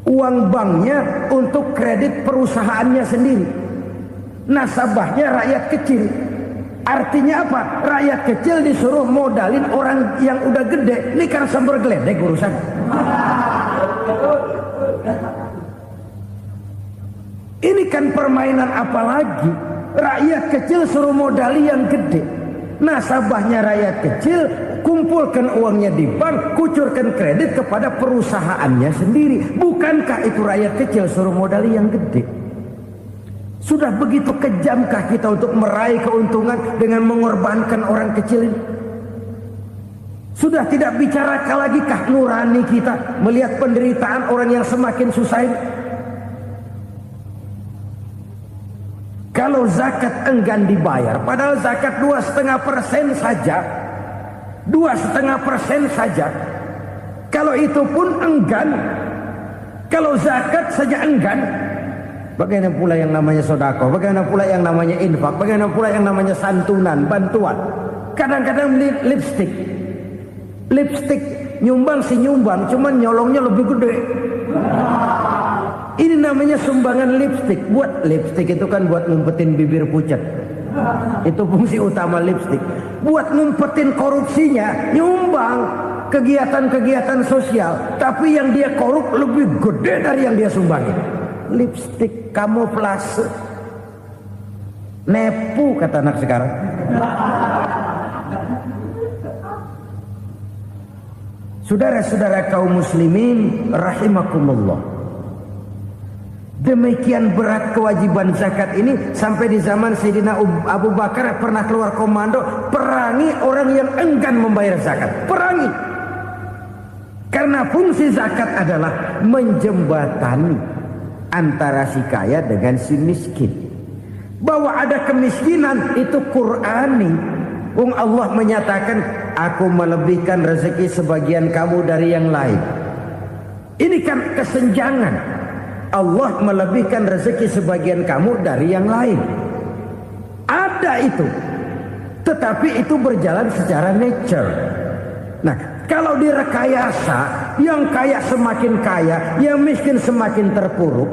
Uang banknya untuk kredit perusahaannya sendiri. Nasabahnya rakyat kecil. Artinya apa? Rakyat kecil disuruh modalin orang yang udah gede. Ini kan sambar geledek urusan. Ini kan permainan apa lagi? Rakyat kecil suruh modali yang gede. Nasabahnya rakyat kecil, kumpulkan uangnya di bank, kucurkan kredit kepada perusahaannya sendiri. Bukankah itu rakyat kecil suruh modali yang gede? Sudah begitu kejamkah kita untuk meraih keuntungan dengan mengorbankan orang kecil ini? Sudah tidak bicarakan lagi kah nurani kita melihat penderitaan orang yang semakin susah ini? Kalau zakat enggan dibayar, padahal zakat 2,5% saja, 2,5% saja. Kalau itu pun enggan, kalau zakat saja enggan, bagaimana pula yang namanya sedekah, bagaimana pula yang namanya infak, bagaimana pula yang namanya santunan, bantuan. Kadang-kadang lipstick nyumbang si nyumbang, cuman nyolongnya lebih gede. Ini namanya sumbangan lipstick. Buat lipstick itu kan buat ngumpetin bibir pucat. Itu fungsi utama lipstick. Buat ngumpetin korupsinya, nyumbang kegiatan-kegiatan sosial, tapi yang dia korup lebih gede dari yang dia sumbangin. Lipstick kamuflase, nepu kata anak sekarang. Saudara-saudara kaum muslimin rahimakumullah, demikian berat kewajiban zakat ini sampai di zaman Sayyidina Abu Bakar pernah keluar komando perangi orang yang enggan membayar zakat. Perangi, karena fungsi zakat adalah menjembatani antara si kaya dengan si miskin. Bahwa ada kemiskinan itu Qur'ani. Allah menyatakan, aku melebihkan rezeki sebagian kamu dari yang lain. Ini kan kesenjangan. Allah melebihkan rezeki sebagian kamu dari yang lain. Ada itu. Tetapi itu berjalan secara nature. Nah, kalau direkayasa, Yang kaya semakin kaya, yang miskin semakin terpuruk.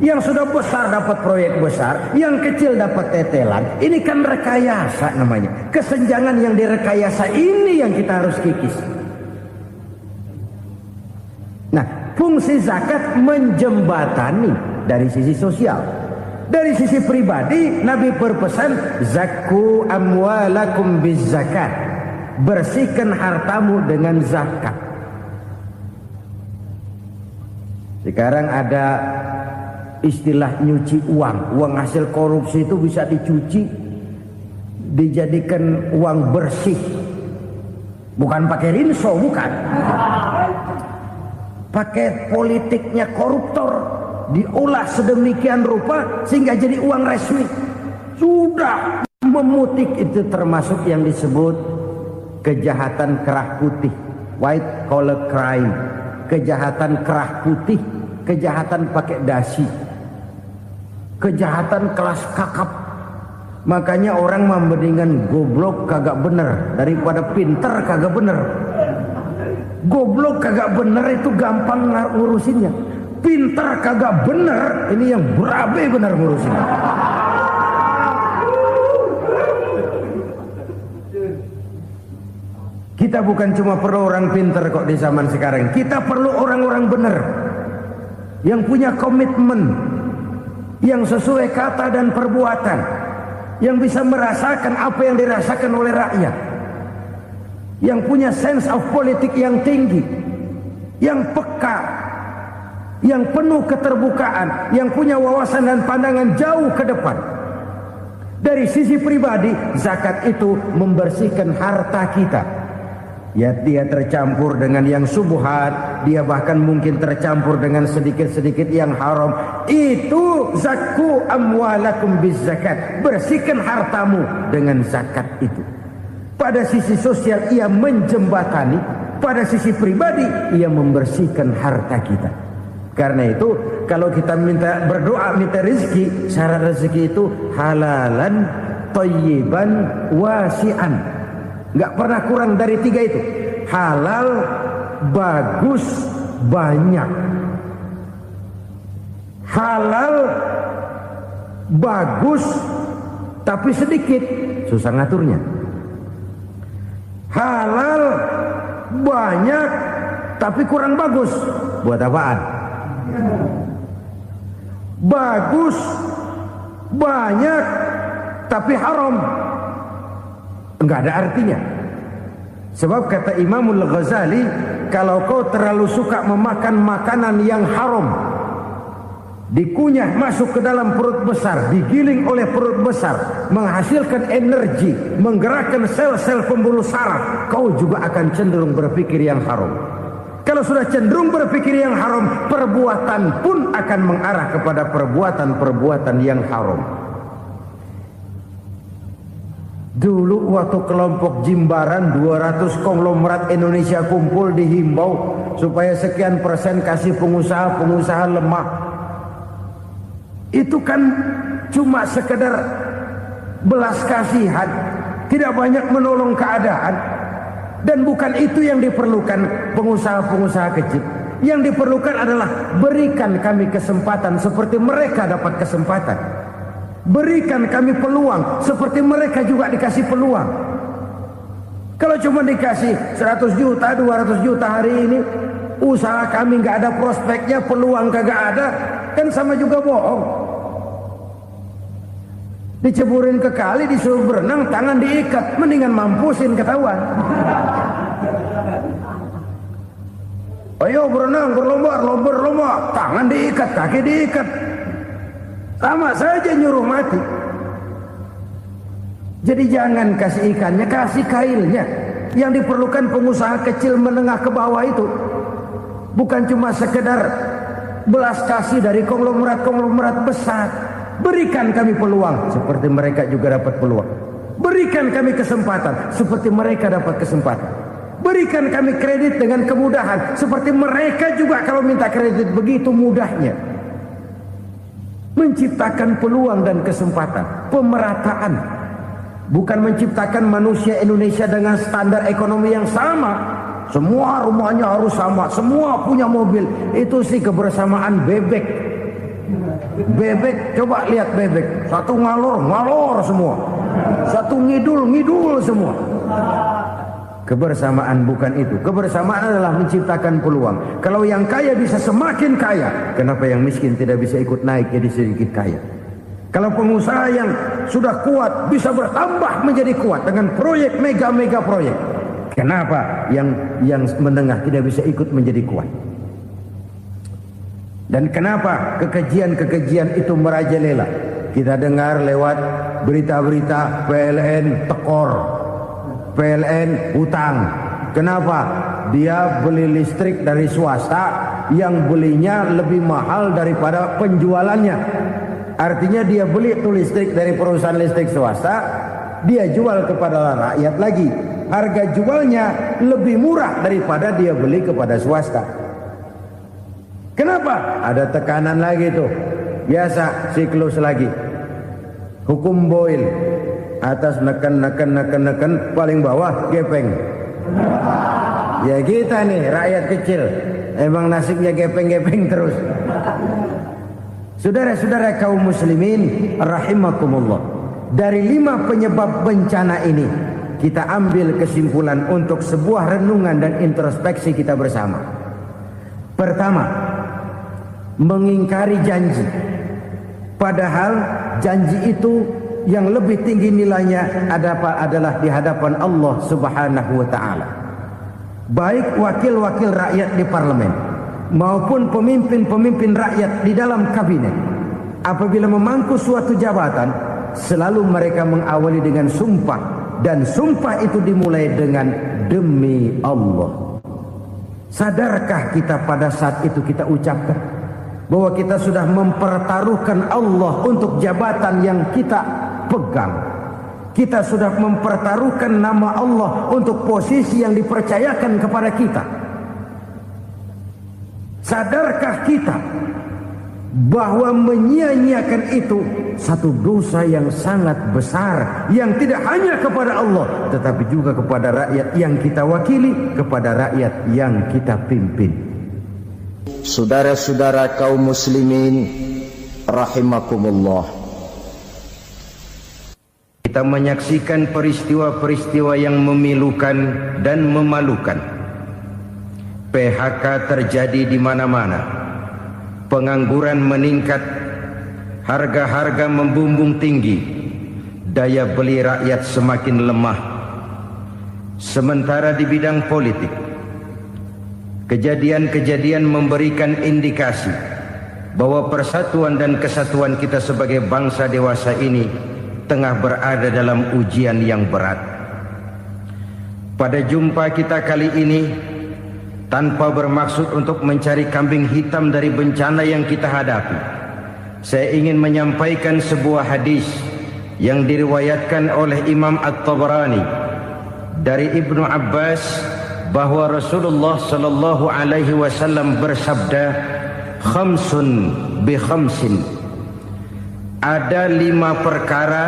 Yang sudah besar dapat proyek besar, yang kecil dapat tetelan. Ini kan rekayasa namanya. Kesenjangan yang direkayasa ini yang kita harus kikis. Nah, fungsi zakat menjembatani dari sisi sosial. Dari sisi pribadi, Nabi berpesan, zakku amwalakum biz zakat. Bersihkan hartamu dengan zakat. Sekarang ada istilah nyuci uang. Uang hasil korupsi itu bisa dicuci, dijadikan uang bersih. Bukan pakai rinso, bukan. Pakai politiknya koruptor, diolah sedemikian rupa sehingga jadi uang resmi. Sudah memutik, itu termasuk yang disebut kejahatan kerah putih, white collar crime. Kejahatan kerah putih, kejahatan pakai dasi, kejahatan kelas kakap. Makanya orang mendingan goblok kagak bener daripada pinter kagak bener. Goblok kagak bener itu gampang ngurusinnya. Pinter kagak bener, ini yang berabe bener ngurusinnya. Kita bukan cuma perlu orang pinter kok di zaman sekarang. Kita perlu orang-orang benar, yang punya komitmen, yang sesuai kata dan perbuatan, yang bisa merasakan apa yang dirasakan oleh rakyat, yang punya sense of politik yang tinggi, yang peka, yang penuh keterbukaan, yang punya wawasan dan pandangan jauh ke depan. Dari sisi pribadi, zakat itu membersihkan harta kita. Ya, dia tercampur dengan yang subuhat, dia bahkan mungkin tercampur dengan sedikit-sedikit yang haram. Itu zakku amwalakum biz zakat. Bersihkan hartamu dengan zakat itu. Pada sisi sosial ia menjembatani, pada sisi pribadi ia membersihkan harta kita. Karena itu kalau kita minta berdoa, minta rezeki, syarat rezeki itu halalan thayyiban wasi'an. Nggak pernah kurang dari 3 itu. Halal, bagus, banyak. Halal, bagus, tapi sedikit, susah ngaturnya. Halal, banyak, tapi kurang bagus. Buat apaan? Bagus, banyak, tapi haram. Enggak ada artinya. Sebab kata Imamul Ghazali, kalau kau terlalu suka memakan makanan yang haram, dikunyah masuk ke dalam perut besar, digiling oleh perut besar, menghasilkan energi, menggerakkan sel-sel pembuluh saraf, kau juga akan cenderung berpikir yang haram. Kalau sudah cenderung berpikir yang haram, perbuatan pun akan mengarah kepada perbuatan-perbuatan yang haram. Dulu waktu kelompok Jimbaran 200 konglomerat Indonesia kumpul, dihimbau supaya sekian persen kasih pengusaha-pengusaha lemah. Itu kan cuma sekedar belas kasihan, tidak banyak menolong keadaan. Dan bukan itu yang diperlukan pengusaha-pengusaha kecil. Yang diperlukan adalah berikan kami kesempatan seperti mereka dapat kesempatan. Berikan kami peluang seperti mereka juga dikasih peluang. Kalau cuma dikasih 100 juta, 200 juta hari ini, usaha kami nggak ada prospeknya, peluang kagak ada, kan sama juga bohong. Diceburin ke kali, disuruh berenang, tangan diikat, mendingan mampusin ketahuan. Ayo berenang, berlomba, tangan diikat, kaki diikat. Sama saja nyuruh mati. Jadi jangan kasih ikannya, kasih kailnya. Yang diperlukan pengusaha kecil menengah ke bawah itu bukan cuma sekedar belas kasih dari konglomerat-konglomerat besar. Berikan kami peluang seperti mereka juga dapat peluang. Berikan kami kesempatan seperti mereka dapat kesempatan. Berikan kami kredit dengan kemudahan seperti mereka juga kalau minta kredit begitu mudahnya. Menciptakan peluang dan kesempatan, pemerataan, bukan menciptakan manusia Indonesia dengan standar ekonomi yang sama. semua rumahnya harus sama, semua punya mobil. Itu sih kebersamaan bebek. Bebek, coba lihat bebek, satu ngalor semua, satu ngidul semua. Kebersamaan bukan itu. Kebersamaan adalah menciptakan peluang. Kalau yang kaya bisa semakin kaya, kenapa yang miskin tidak bisa ikut naik jadi sedikit kaya? Kalau pengusaha yang sudah kuat bisa bertambah menjadi kuat dengan proyek mega proyek, kenapa yang menengah tidak bisa ikut menjadi kuat? Dan kenapa kekejian itu merajalela? Kita dengar lewat berita-berita PLN tekor, PLN hutang. Kenapa? Dia beli listrik dari swasta yang belinya lebih mahal daripada penjualannya. Artinya dia beli itu listrik dari perusahaan listrik swasta, dia jual kepada rakyat lagi. Harga jualnya lebih murah daripada dia beli kepada swasta. Kenapa? Ada tekanan lagi tuh. Biasa siklus lagi. Hukum Boyle. Atas neken, paling bawah gepeng. Ya kita nih rakyat kecil, emang nasibnya gepeng terus. Saudara-saudara kaum muslimin rahimakumullah, dari 5 penyebab bencana ini kita ambil kesimpulan untuk sebuah renungan dan introspeksi kita bersama. Pertama, mengingkari janji, padahal janji itu yang lebih tinggi nilainya adalah di hadapan Allah Subhanahu wa ta'ala. Baik wakil-wakil rakyat di parlemen maupun pemimpin-pemimpin rakyat di dalam kabinet, apabila memangku suatu jabatan, selalu mereka mengawali dengan sumpah, dan sumpah itu dimulai dengan demi Allah. Sadarkah kita pada saat itu kita ucapkan bahwa kita sudah mempertaruhkan Allah untuk jabatan yang kita pegang? Kita sudah mempertaruhkan nama Allah untuk posisi yang dipercayakan kepada kita. Sadarkah kita bahwa menyia-nyiakan itu satu dosa yang sangat besar, yang tidak hanya kepada Allah tetapi juga kepada rakyat yang kita wakili, kepada rakyat yang kita pimpin. Saudara-saudara kaum muslimin rahimakumullah, kita menyaksikan peristiwa-peristiwa yang memilukan dan memalukan. PHK terjadi di mana-mana, pengangguran meningkat, harga-harga membumbung tinggi, daya beli rakyat semakin lemah. Sementara di bidang politik, kejadian-kejadian memberikan indikasi bahwa persatuan dan kesatuan kita sebagai bangsa dewasa ini tengah berada dalam ujian yang berat. Pada jumpa kita kali ini, tanpa bermaksud untuk mencari kambing hitam dari bencana yang kita hadapi, saya ingin menyampaikan sebuah hadis yang diriwayatkan oleh Imam At-Tabarani dari Ibnu Abbas, bahwa Rasulullah sallallahu alaihi wasallam bersabda, khamsun bi khamsin, ada 5 perkara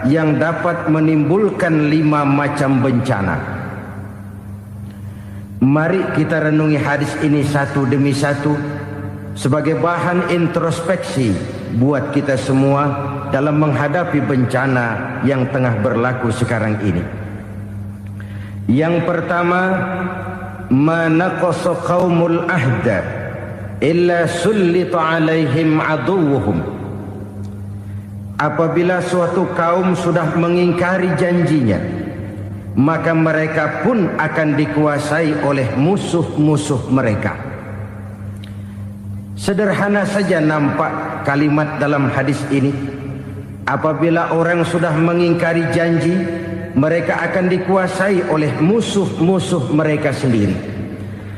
yang dapat menimbulkan 5 macam bencana. Mari kita renungi hadis ini satu demi satu sebagai bahan introspeksi buat kita semua dalam menghadapi bencana yang tengah berlaku sekarang ini. Yang pertama, manaqasa qaumul ahda illa sullita alaihim aduwwuhum. Apabila suatu kaum sudah mengingkari janjinya, maka mereka pun akan dikuasai oleh musuh-musuh mereka. Sederhana saja nampak kalimat dalam hadis ini. Apabila orang sudah mengingkari janji, mereka akan dikuasai oleh musuh-musuh mereka sendiri.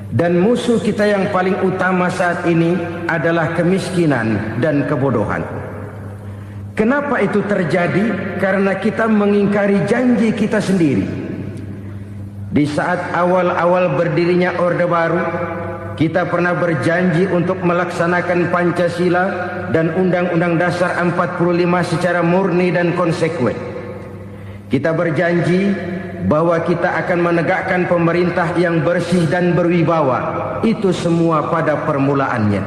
Dan musuh kita yang paling utama saat ini adalah kemiskinan dan kebodohan. Kenapa itu terjadi? Karena kita mengingkari janji kita sendiri. Di saat awal-awal berdirinya Orde Baru, kita pernah berjanji untuk melaksanakan Pancasila dan Undang-Undang Dasar 45 secara murni dan konsekuen. Kita berjanji bahwa kita akan menegakkan pemerintah yang bersih dan berwibawa. Itu semua pada permulaannya.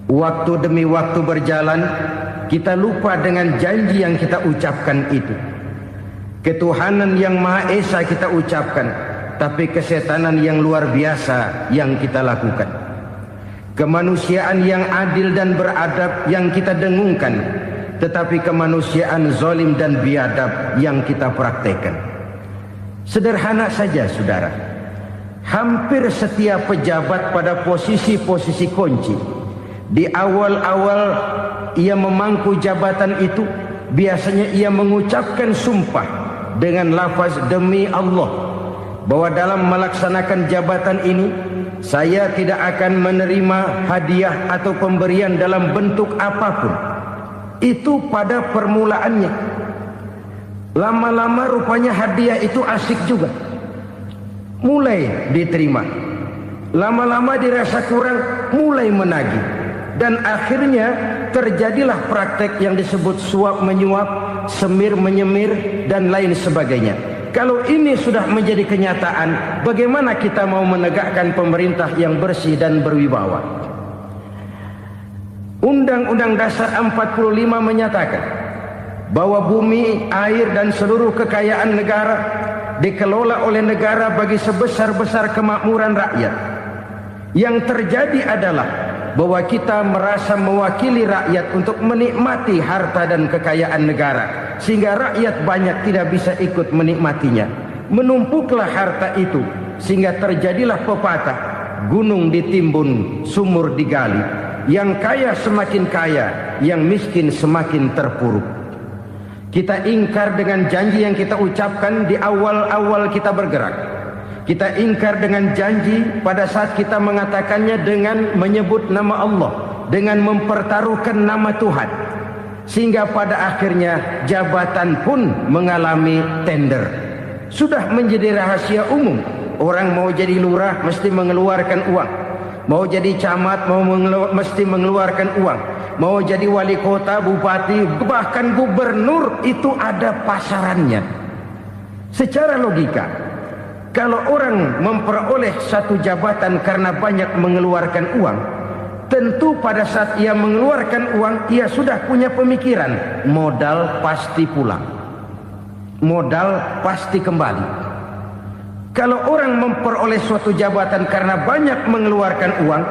Waktu demi waktu berjalan, kita lupa dengan janji yang kita ucapkan itu. Ketuhanan yang Maha Esa kita ucapkan, tapi kesetanan yang luar biasa yang kita lakukan. Kemanusiaan yang adil dan beradab yang kita dengungkan, tetapi kemanusiaan zalim dan biadab yang kita praktekkan. Sederhana saja saudara, hampir setiap pejabat pada posisi-posisi kunci, di awal-awal ia memangku jabatan itu, biasanya ia mengucapkan sumpah dengan lafaz demi Allah, bahwa dalam melaksanakan jabatan ini saya tidak akan menerima hadiah atau pemberian dalam bentuk apapun. Itu pada permulaannya. Lama-lama rupanya hadiah itu asik juga, mulai diterima. Lama-lama dirasa kurang, mulai menagih. Dan akhirnya terjadilah praktek yang disebut suap menyuap, semir menyemir, dan lain sebagainya. Kalau ini sudah menjadi kenyataan, bagaimana kita mau menegakkan pemerintah yang bersih dan berwibawa? Undang-Undang Dasar 45 menyatakan bahwa bumi, air, dan seluruh kekayaan negara dikelola oleh negara bagi sebesar-besar kemakmuran rakyat. Yang terjadi adalah bahwa kita merasa mewakili rakyat untuk menikmati harta dan kekayaan negara, sehingga rakyat banyak tidak bisa ikut menikmatinya. Menumpuklah harta itu sehingga terjadilah pepatah, gunung ditimbun, sumur digali. Yang kaya semakin kaya, yang miskin semakin terpuruk. Kita ingkar dengan janji yang kita ucapkan di awal-awal kita bergerak. Kita ingkar dengan janji pada saat kita mengatakannya dengan menyebut nama Allah, dengan mempertaruhkan nama Tuhan. Sehingga pada akhirnya jabatan pun mengalami tender. Sudah menjadi rahasia umum. Orang mau jadi lurah mesti mengeluarkan uang. Mau jadi camat mesti mengeluarkan uang. Mau jadi wali kota, bupati, bahkan gubernur, itu ada pasarannya. Secara logika, kalau orang memperoleh satu jabatan karena banyak mengeluarkan uang, tentu pada saat ia mengeluarkan uang, ia sudah punya pemikiran, modal pasti pulang, modal pasti kembali. Kalau orang memperoleh suatu jabatan karena banyak mengeluarkan uang,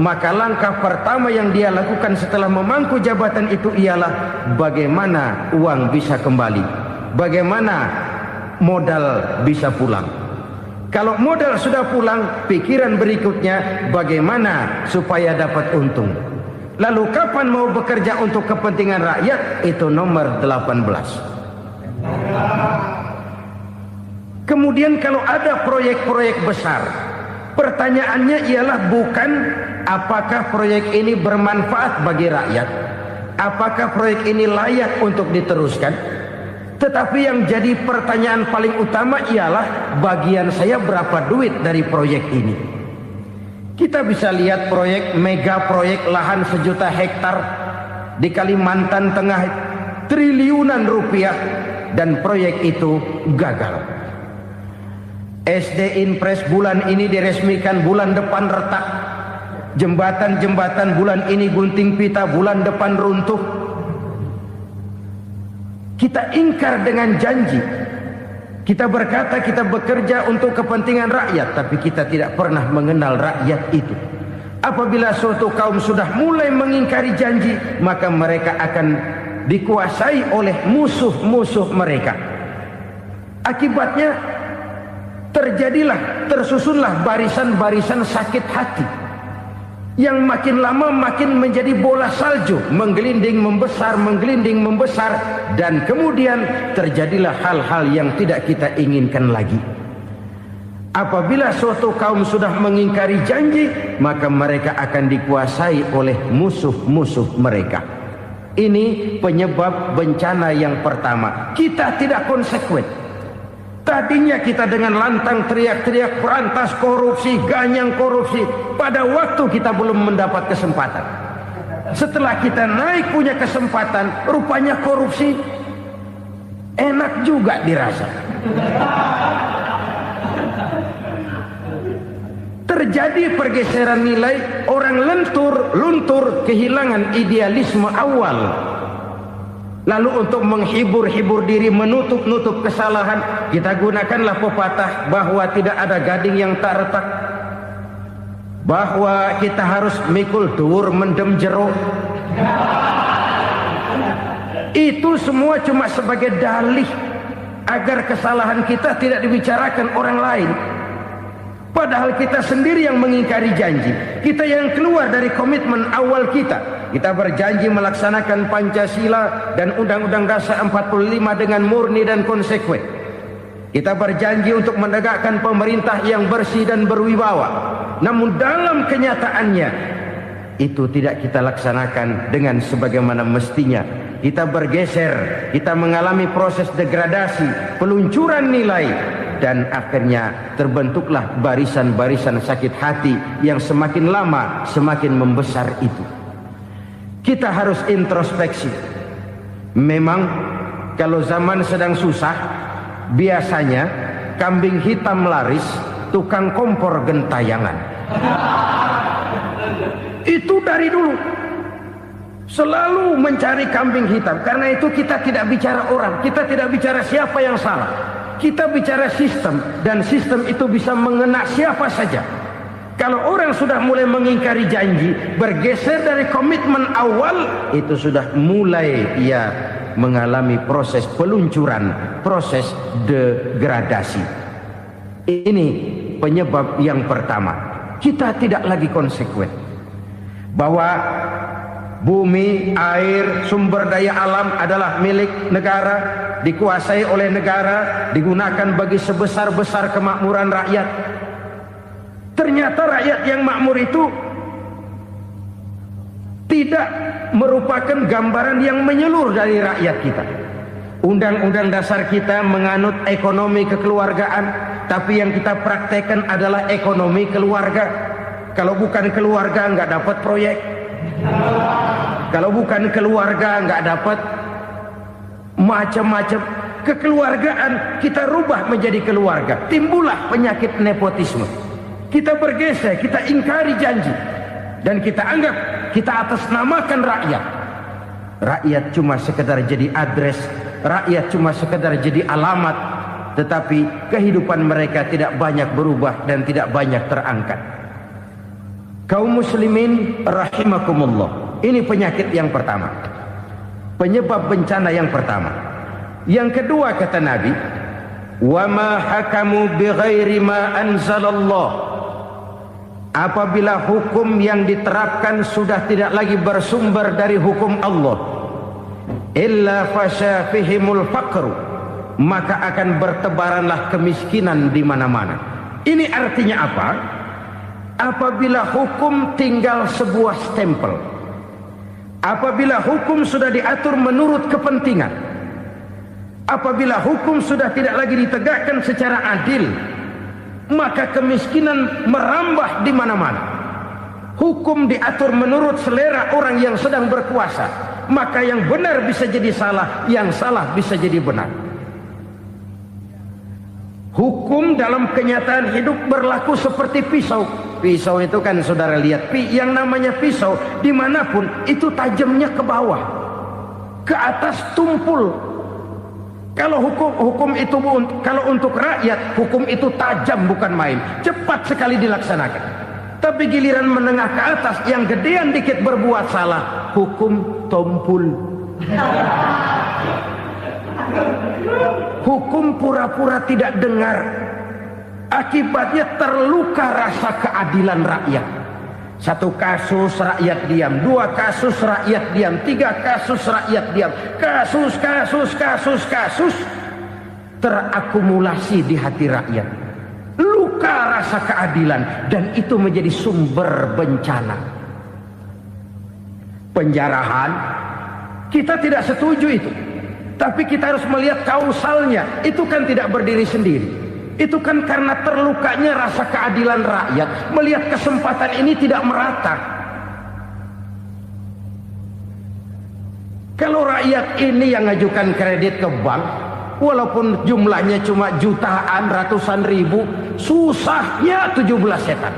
maka langkah pertama yang dia lakukan setelah memangku jabatan itu ialah bagaimana uang bisa kembali, bagaimana modal bisa pulang. Kalau modal sudah pulang, pikiran berikutnya bagaimana supaya dapat untung. Lalu kapan mau bekerja untuk kepentingan rakyat? Itu nomor 18. Kemudian kalau ada proyek-proyek besar, pertanyaannya ialah bukan apakah proyek ini bermanfaat bagi rakyat, apakah proyek ini layak untuk diteruskan, tetapi yang jadi pertanyaan paling utama ialah bagian saya berapa duit dari proyek ini. Kita bisa lihat proyek, mega proyek lahan 1 juta hektar di Kalimantan Tengah, triliunan rupiah, dan proyek itu gagal. SD Impres bulan ini diresmikan, bulan depan retak. Jembatan-jembatan bulan ini gunting pita, bulan depan runtuh. Kita ingkar dengan janji. Kita berkata kita bekerja untuk kepentingan rakyat, tapi kita tidak pernah mengenal rakyat itu. Apabila suatu kaum sudah mulai mengingkari janji, maka mereka akan dikuasai oleh musuh-musuh mereka. Akibatnya tersusunlah barisan-barisan sakit hati yang makin lama makin menjadi bola salju, menggelinding membesar, dan kemudian terjadilah hal-hal yang tidak kita inginkan lagi. Apabila suatu kaum sudah mengingkari janji, maka mereka akan dikuasai oleh musuh-musuh mereka. Ini penyebab bencana yang pertama. Kita tidak konsekuen. Tadinya kita dengan lantang teriak-teriak berantas korupsi, ganyang korupsi. Pada waktu kita belum mendapat kesempatan. Setelah kita naik punya kesempatan, rupanya korupsi enak juga dirasa. Terjadi pergeseran nilai, orang luntur, kehilangan idealisme awal. Lalu untuk menghibur diri, menutup kesalahan, kita gunakanlah pepatah bahwa tidak ada gading yang tak retak, bahwa kita harus mikul dur mendem jeruk. Itu semua cuma sebagai dalih agar kesalahan kita tidak dibicarakan orang lain. Padahal kita sendiri yang mengingkari janji. Kita yang keluar dari komitmen awal kita. Kita berjanji melaksanakan Pancasila dan Undang-Undang Dasar 45 dengan murni dan konsekuen. Kita berjanji untuk menegakkan pemerintah yang bersih dan berwibawa. Namun dalam kenyataannya itu tidak kita laksanakan dengan sebagaimana mestinya. Kita bergeser, kita mengalami proses degradasi, peluncuran nilai, dan akhirnya terbentuklah barisan-barisan sakit hati yang semakin lama semakin membesar itu. Kita harus introspeksi. Memang kalau zaman sedang susah, biasanya kambing hitam laris, tukang kompor gentayangan. Itu dari dulu selalu mencari kambing hitam. Karena itu kita tidak bicara orang, kita tidak bicara siapa yang salah, kita bicara sistem. Dan sistem itu bisa mengena siapa saja. Kalau orang sudah mulai mengingkari janji, bergeser dari komitmen awal, itu sudah mulai ia mengalami proses peluncuran, proses degradasi. Ini penyebab yang pertama. Kita tidak lagi konsekuen bahwa bumi, air, sumber daya alam adalah milik negara, dikuasai oleh negara, digunakan bagi sebesar-besar kemakmuran rakyat. Ternyata rakyat yang makmur itu tidak merupakan gambaran yang menyeluruh dari rakyat kita. Undang-undang dasar kita menganut ekonomi kekeluargaan, tapi yang kita praktekkan adalah ekonomi keluarga. Kalau bukan keluarga nggak dapat proyek. Kalau bukan keluarga nggak dapat macam-macam. Kekeluargaan kita rubah menjadi keluarga. Timbullah penyakit nepotisme. Kita bergeser, kita ingkari janji, dan kita anggap kita atasnamakan rakyat. Rakyat cuma sekedar jadi address, rakyat cuma sekedar jadi alamat, tetapi kehidupan mereka tidak banyak berubah dan tidak banyak terangkat. Kaum muslimin rahimakumullah, ini penyakit yang pertama, penyebab bencana yang pertama. Yang kedua kata Nabi, wa ma hakamu bighairi ma anzalallah. Apabila hukum yang diterapkan sudah tidak lagi bersumber dari hukum Allah, illa fasha fihimul faqru, maka akan bertebaranlah kemiskinan di mana-mana. Ini artinya apa? Apabila hukum tinggal sebuah stempel, apabila hukum sudah diatur menurut kepentingan, apabila hukum sudah tidak lagi ditegakkan secara adil, maka kemiskinan merambah di mana-mana. Hukum diatur menurut selera orang yang sedang berkuasa, maka yang benar bisa jadi salah, yang salah bisa jadi benar. Hukum dalam kenyataan hidup berlaku seperti pisau. Pisau itu kan saudara lihat, yang namanya pisau dimanapun itu tajamnya ke bawah, ke atas tumpul. Kalau hukum itu, kalau untuk rakyat, hukum itu tajam bukan main, cepat sekali dilaksanakan. Tapi giliran menengah ke atas, yang gedean dikit berbuat salah, hukum tumpul. Hukum pura-pura tidak dengar. Akibatnya terluka rasa keadilan rakyat. Satu kasus rakyat diam, dua kasus rakyat diam, tiga kasus rakyat diam. Kasus terakumulasi di hati rakyat. Luka rasa keadilan, dan itu menjadi sumber bencana. Penjarahan, kita tidak setuju itu. Tapi kita harus melihat kausalnya. Itu kan tidak berdiri sendiri. Itu kan karena terlukanya rasa keadilan rakyat, melihat kesempatan ini tidak merata. Kalau rakyat ini yang ngajukan kredit ke bank, Walaupun jumlahnya cuma jutaan, ratusan ribu, susahnya 17 setan.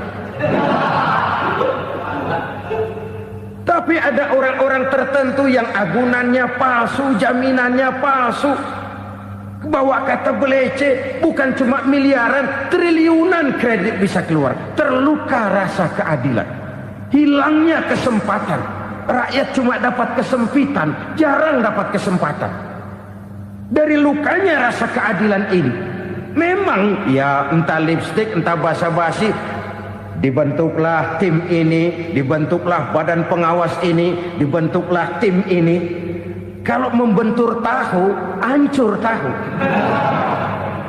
Tapi ada orang-orang tertentu yang agunannya palsu, jaminannya palsu, bawa kata belece, bukan cuma miliaran, triliunan kredit bisa keluar. Terluka rasa keadilan, hilangnya kesempatan. Rakyat cuma dapat kesempitan, jarang dapat kesempatan. Dari lukanya rasa keadilan ini, memang ya entah lipstick, entah basa-basi, dibentuklah tim ini, dibentuklah badan pengawas ini, dibentuklah tim ini. Kalau membentur tahu, hancur tahu.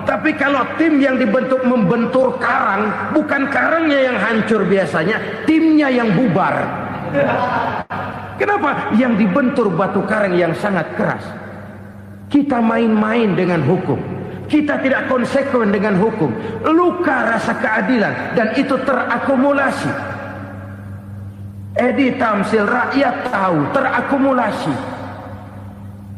Tapi kalau tim yang dibentuk membentur karang, bukan karangnya yang hancur biasanya, timnya yang bubar. Kenapa? Yang dibentur batu karang yang sangat keras. Kita main-main dengan hukum, kita tidak konsekuen dengan hukum. Luka rasa keadilan, dan itu terakumulasi. Edi Tamsil, rakyat tahu, terakumulasi,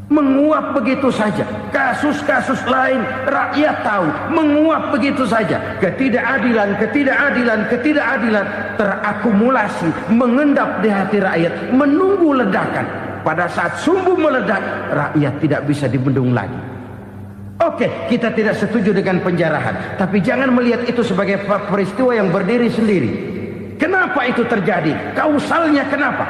menguap begitu saja. Kasus-kasus lain rakyat tahu, menguap begitu saja. Ketidakadilan, ketidakadilan, ketidakadilan terakumulasi, mengendap di hati rakyat, menunggu ledakan. Pada saat sumbu meledak, rakyat tidak bisa dibendung lagi. Oke, kita tidak setuju dengan penjarahan, tapi jangan melihat itu sebagai peristiwa yang berdiri sendiri. Kenapa itu terjadi? Kausalnya kenapa?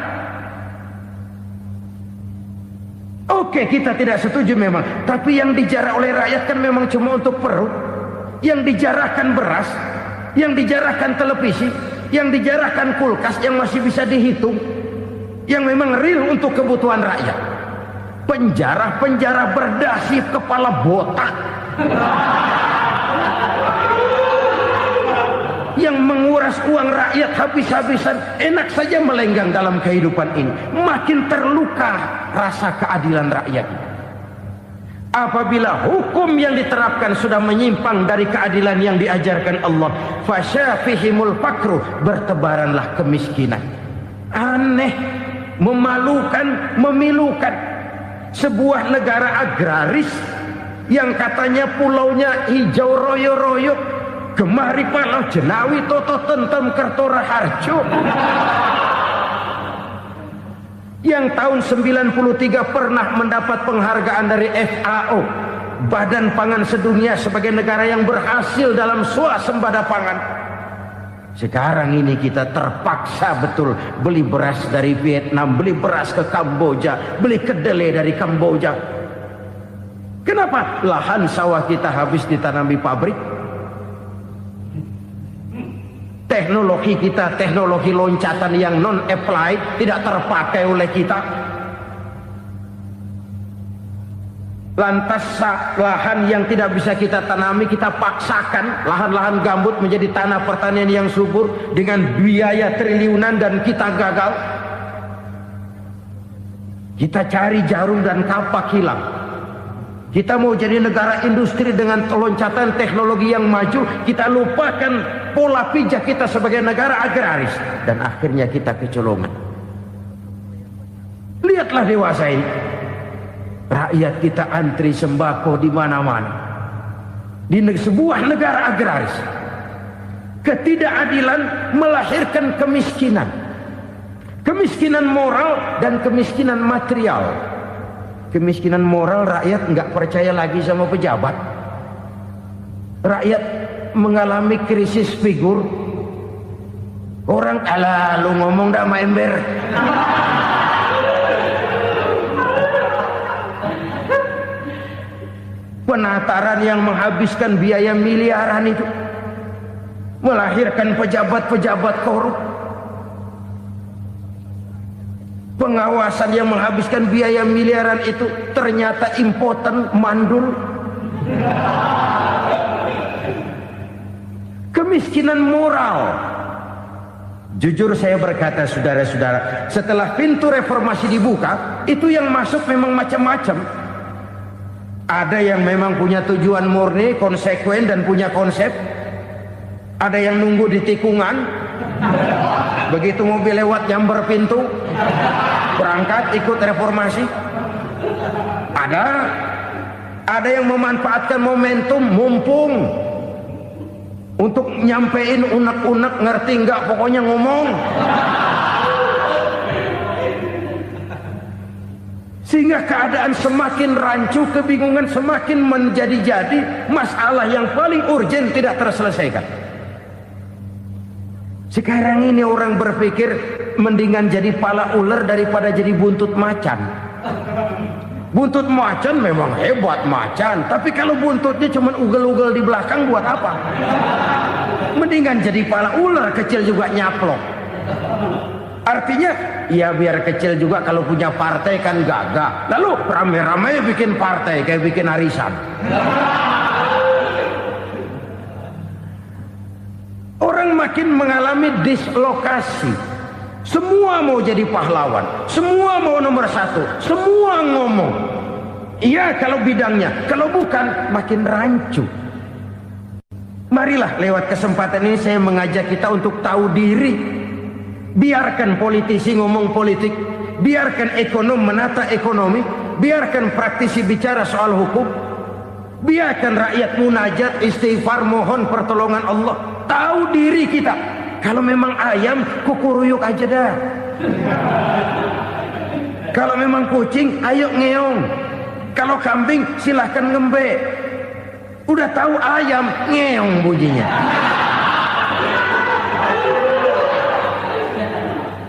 Oke, kita tidak setuju memang, tapi yang dijarah oleh rakyat kan memang cuma untuk perut. Yang dijarahkan beras, yang dijarahkan televisi, yang dijarahkan kulkas yang masih bisa dihitung, yang memang real untuk kebutuhan rakyat. Penjara-penjara berdasi kepala botak yang menguras uang rakyat habis-habisan, enak saja melenggang dalam kehidupan ini. Makin terluka rasa keadilan rakyat. Apabila hukum yang diterapkan sudah menyimpang dari keadilan yang diajarkan Allah, fasyafihimul fakru, bertebaranlah kemiskinan. Aneh, memalukan, memilukan. Sebuah negara agraris yang katanya pulaunya hijau royo-royo, Gemari Palau Jenawi Toto Tentem Kertora Harjo, yang tahun 93 pernah mendapat penghargaan dari FAO, Badan Pangan Sedunia, sebagai negara yang berhasil dalam swasembada pangan. Sekarang ini kita terpaksa betul beli beras dari Vietnam, beli beras ke Kamboja, beli kedelai dari Kamboja. Kenapa? Lahan sawah kita habis ditanami pabrik. Teknologi kita, teknologi loncatan yang non-applied, tidak terpakai oleh kita. Lantas lahan yang tidak bisa kita tanami, kita paksakan lahan-lahan gambut menjadi tanah pertanian yang subur dengan biaya triliunan, dan kita gagal. Kita cari jarum dan kapak hilang. Kita mau jadi negara industri dengan loncatan teknologi yang maju, kita lupakan pola pijak kita sebagai negara agraris, dan akhirnya kita kecolongan. Lihatlah dewasa ini. Rakyat kita antri sembako di mana-mana. Di sebuah negara agraris. Ketidakadilan melahirkan kemiskinan. Kemiskinan moral dan kemiskinan material. Kemiskinan moral, rakyat nggak percaya lagi sama pejabat. Rakyat mengalami krisis figur. Orang, alah lu ngomong dah sama ember. Penataran yang menghabiskan biaya miliaran itu melahirkan pejabat-pejabat korup. Pengawasan yang menghabiskan biaya miliaran itu ternyata impoten, mandul. Kemiskinan moral. Jujur saya berkata, saudara-saudara, setelah pintu reformasi dibuka, itu yang masuk memang macam-macam. Ada yang memang punya tujuan murni, konsekuen, dan punya konsep. Ada yang nunggu di tikungan, begitu mobil lewat nyamber pintu, berangkat ikut reformasi. Ada. Ada yang memanfaatkan momentum mumpung untuk nyampein unek-unek, ngerti nggak, pokoknya ngomong. Sehingga keadaan semakin rancu, kebingungan semakin menjadi-jadi, masalah yang paling urgen tidak terselesaikan. Sekarang ini orang berpikir mendingan jadi pala ular daripada jadi buntut macan. Buntut macan memang hebat macan, tapi kalau buntutnya cuma ugel-ugel di belakang buat apa? Mendingan jadi pala ular, kecil juga nyaplok. Artinya ya biar kecil juga kalau punya partai kan gagah. Lalu rame-rame bikin partai kayak bikin arisan. Orang makin mengalami dislokasi. Semua mau jadi pahlawan, semua mau nomor satu, semua ngomong. Iya kalau bidangnya, kalau bukan makin rancu. Marilah lewat kesempatan ini saya mengajak kita untuk tahu diri. Biarkan politisi ngomong politik, biarkan ekonom menata ekonomi, biarkan praktisi bicara soal hukum, biarkan rakyat munajat, istighfar, mohon pertolongan Allah. Tahu diri kita. Kalau memang ayam, kukuruyuk aja dah. Kalau memang kucing, ayo ngeong. Kalau kambing, silahkan ngembe. Udah tahu ayam, ngeong bunyinya.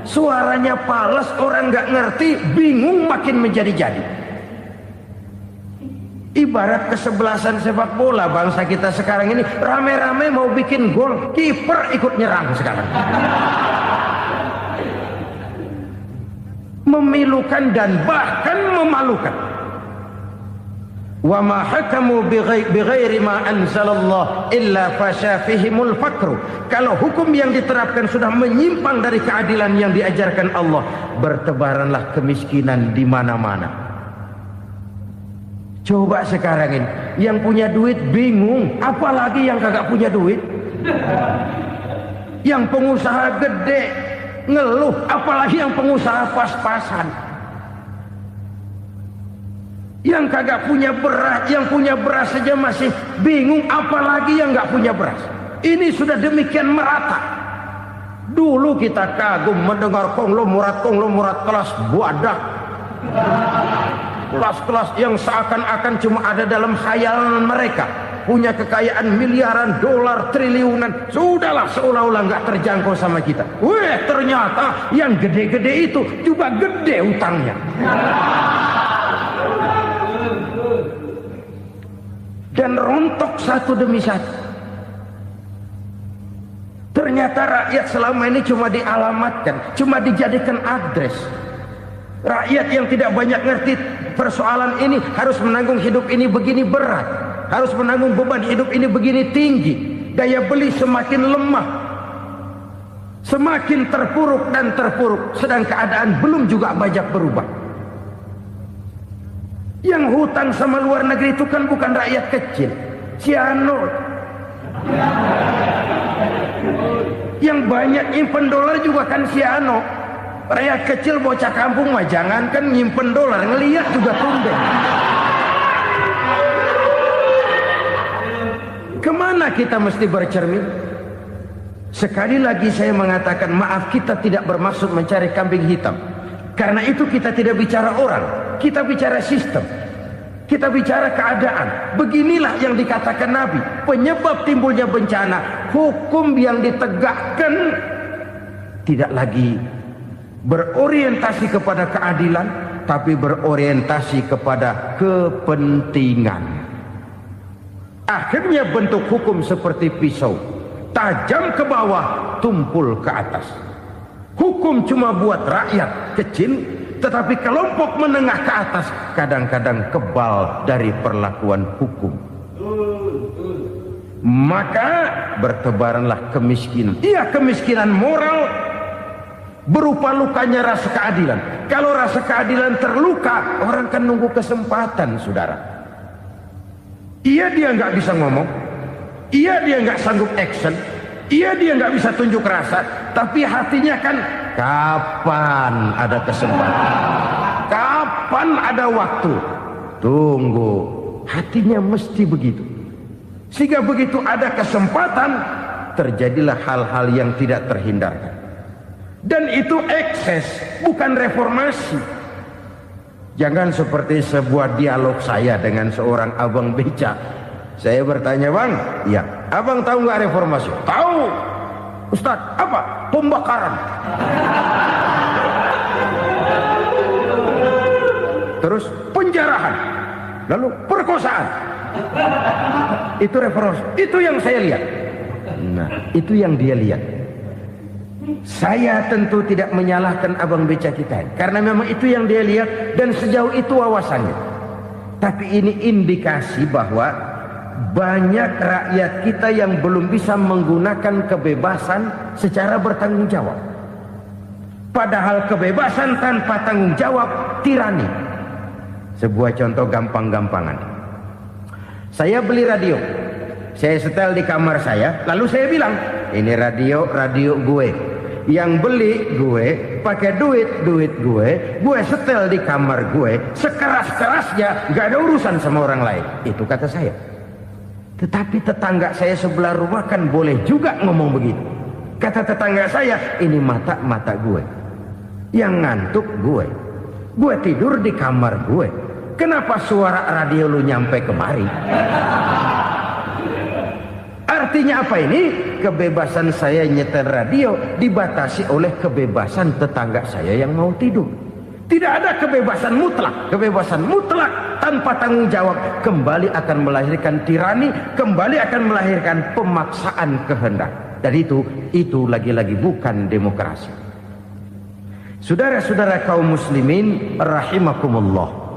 Suaranya palas, orang nggak ngerti, bingung, makin menjadi-jadi. Ibarat kesebelasan sepak bola bangsa kita sekarang ini, rame-rame mau bikin gol, kiper ikut nyerang sekarang. Memilukan dan bahkan memalukan. Wa ma hakamu bighairi ma anzalallah illa fasyafihimul fakru. Kalau hukum yang diterapkan sudah menyimpang dari keadilan yang diajarkan Allah, bertebaranlah kemiskinan di mana-mana. Coba sekarang ini yang punya duit bingung, apalagi yang kagak punya duit. Yang pengusaha gede ngeluh, apalagi yang pengusaha pas-pasan. Yang kagak punya beras, yang punya beras saja masih bingung, apalagi yang nggak punya beras. Ini sudah demikian merata. Dulu kita kagum mendengar konglomerat kelas buadak, kelas-kelas yang seakan-akan cuma ada dalam khayalan mereka, punya kekayaan miliaran dolar, triliunan. Sudahlah, seolah-olah nggak terjangkau sama kita. Weh, ternyata yang gede-gede itu juga gede utangnya. Dan rontok satu demi satu. Ternyata rakyat selama ini cuma dialamatkan, cuma dijadikan adres. Rakyat yang tidak banyak ngerti persoalan ini harus menanggung hidup ini begini berat, harus menanggung beban hidup ini begini tinggi. Daya beli semakin lemah, semakin terpuruk dan terpuruk, sedang keadaan belum juga banyak berubah. Yang hutang sama luar negeri itu kan bukan rakyat kecil, Ciano. Yang banyak nyimpen dolar juga kan Ciano. Rakyat kecil bocah kampung mah jangankan nyimpen dolar, ngelihat juga tumben. Kemana kita mesti bercermin? Sekali lagi saya mengatakan, maaf, kita tidak bermaksud mencari kambing hitam. Karena itu kita tidak bicara orang, kita bicara sistem, kita bicara keadaan. Beginilah yang dikatakan Nabi, penyebab timbulnya bencana, hukum yang ditegakkan tidak lagi berorientasi kepada keadilan, tapi berorientasi kepada kepentingan. Akhirnya bentuk hukum seperti pisau, tajam ke bawah, tumpul ke atas. Hukum cuma buat rakyat kecil, tetapi kelompok menengah ke atas kadang-kadang kebal dari perlakuan hukum. Maka bertebaranlah kemiskinan. Iya, kemiskinan moral berupa lukanya rasa keadilan. Kalau rasa keadilan terluka, orang kan nunggu kesempatan, saudara. Iya, dia nggak bisa ngomong. Iya, dia nggak sanggup action. Iya, dia nggak bisa tunjuk rasa. Tapi hatinya kan, kapan ada kesempatan? Kapan ada waktu? Tunggu. Hati mesti begitu. Sehingga begitu ada kesempatan, terjadilah hal-hal yang tidak terhindarkan. Dan itu ekses, bukan reformasi. Jangan seperti sebuah dialog saya dengan seorang abang beca. Saya bertanya, bang, iya, abang tahu nggak reformasi? Tahu. Ustaz, apa? Pembakaran. Terus penjarahan, lalu perkosaan. Itu reformasi. Itu yang saya lihat. Nah, itu yang dia lihat. Saya tentu tidak menyalahkan abang beca kita, karena memang itu yang dia lihat dan sejauh itu wawasannya. Tapi ini indikasi bahwa banyak rakyat kita yang belum bisa menggunakan kebebasan secara bertanggung jawab. Padahal kebebasan tanpa tanggung jawab tirani. Sebuah contoh gampang-gampangan. Saya beli radio, saya setel di kamar saya, lalu saya bilang, ini radio gue. Yang beli gue, pakai duit gue setel di kamar gue, sekeras-kerasnya, gak ada urusan sama orang lain. Itu kata saya. Tetapi tetangga saya sebelah rumah kan boleh juga ngomong begitu. Kata tetangga saya, ini mata gue, yang ngantuk gue tidur di kamar gue. Kenapa suara radio lu nyampe kemari? Artinya apa ini? Kebebasan saya nyetel radio dibatasi oleh kebebasan tetangga saya yang mau tidur. Tidak ada kebebasan mutlak. Kebebasan mutlak tanpa tanggung jawab kembali akan melahirkan tirani, kembali akan melahirkan pemaksaan kehendak. Dan itu lagi-lagi bukan demokrasi. Saudara-saudara kaum muslimin rahimakumullah.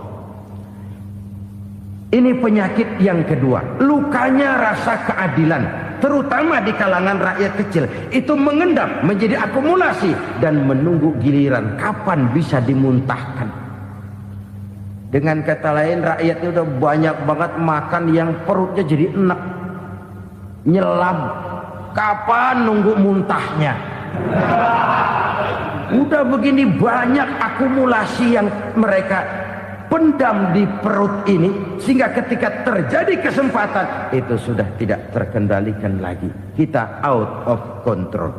Ini penyakit yang kedua, lukanya rasa keadilan, terutama di kalangan rakyat kecil. Itu mengendap menjadi akumulasi dan menunggu giliran kapan bisa dimuntahkan. Dengan kata lain, rakyatnya udah banyak banget makan yang perutnya jadi enek, nyelam. Kapan nunggu muntahnya? Udah begini banyak akumulasi yang mereka pendam di perut ini, sehingga ketika terjadi kesempatan itu sudah tidak terkendalikan lagi. Kita out of control.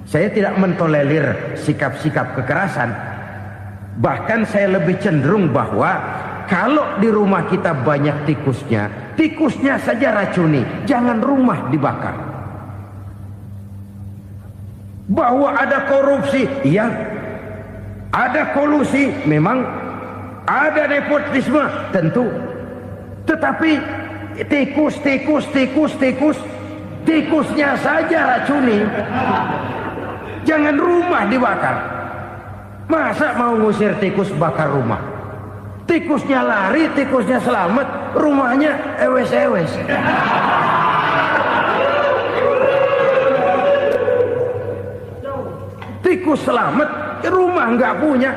Saya tidak mentolerir sikap-sikap kekerasan. Bahkan saya lebih cenderung bahwa kalau di rumah kita banyak tikusnya saja racuni, jangan rumah dibakar. Bahwa ada korupsi, iya. Ada kolusi, memang. Ada nepotisme, tentu. Tetapi tikusnya saja racuni. Jangan rumah dibakar. Masa mau ngusir tikus bakar rumah? Tikusnya lari, tikusnya selamat, rumahnya ewes-ewes. Tikus selamat, rumah nggak punya.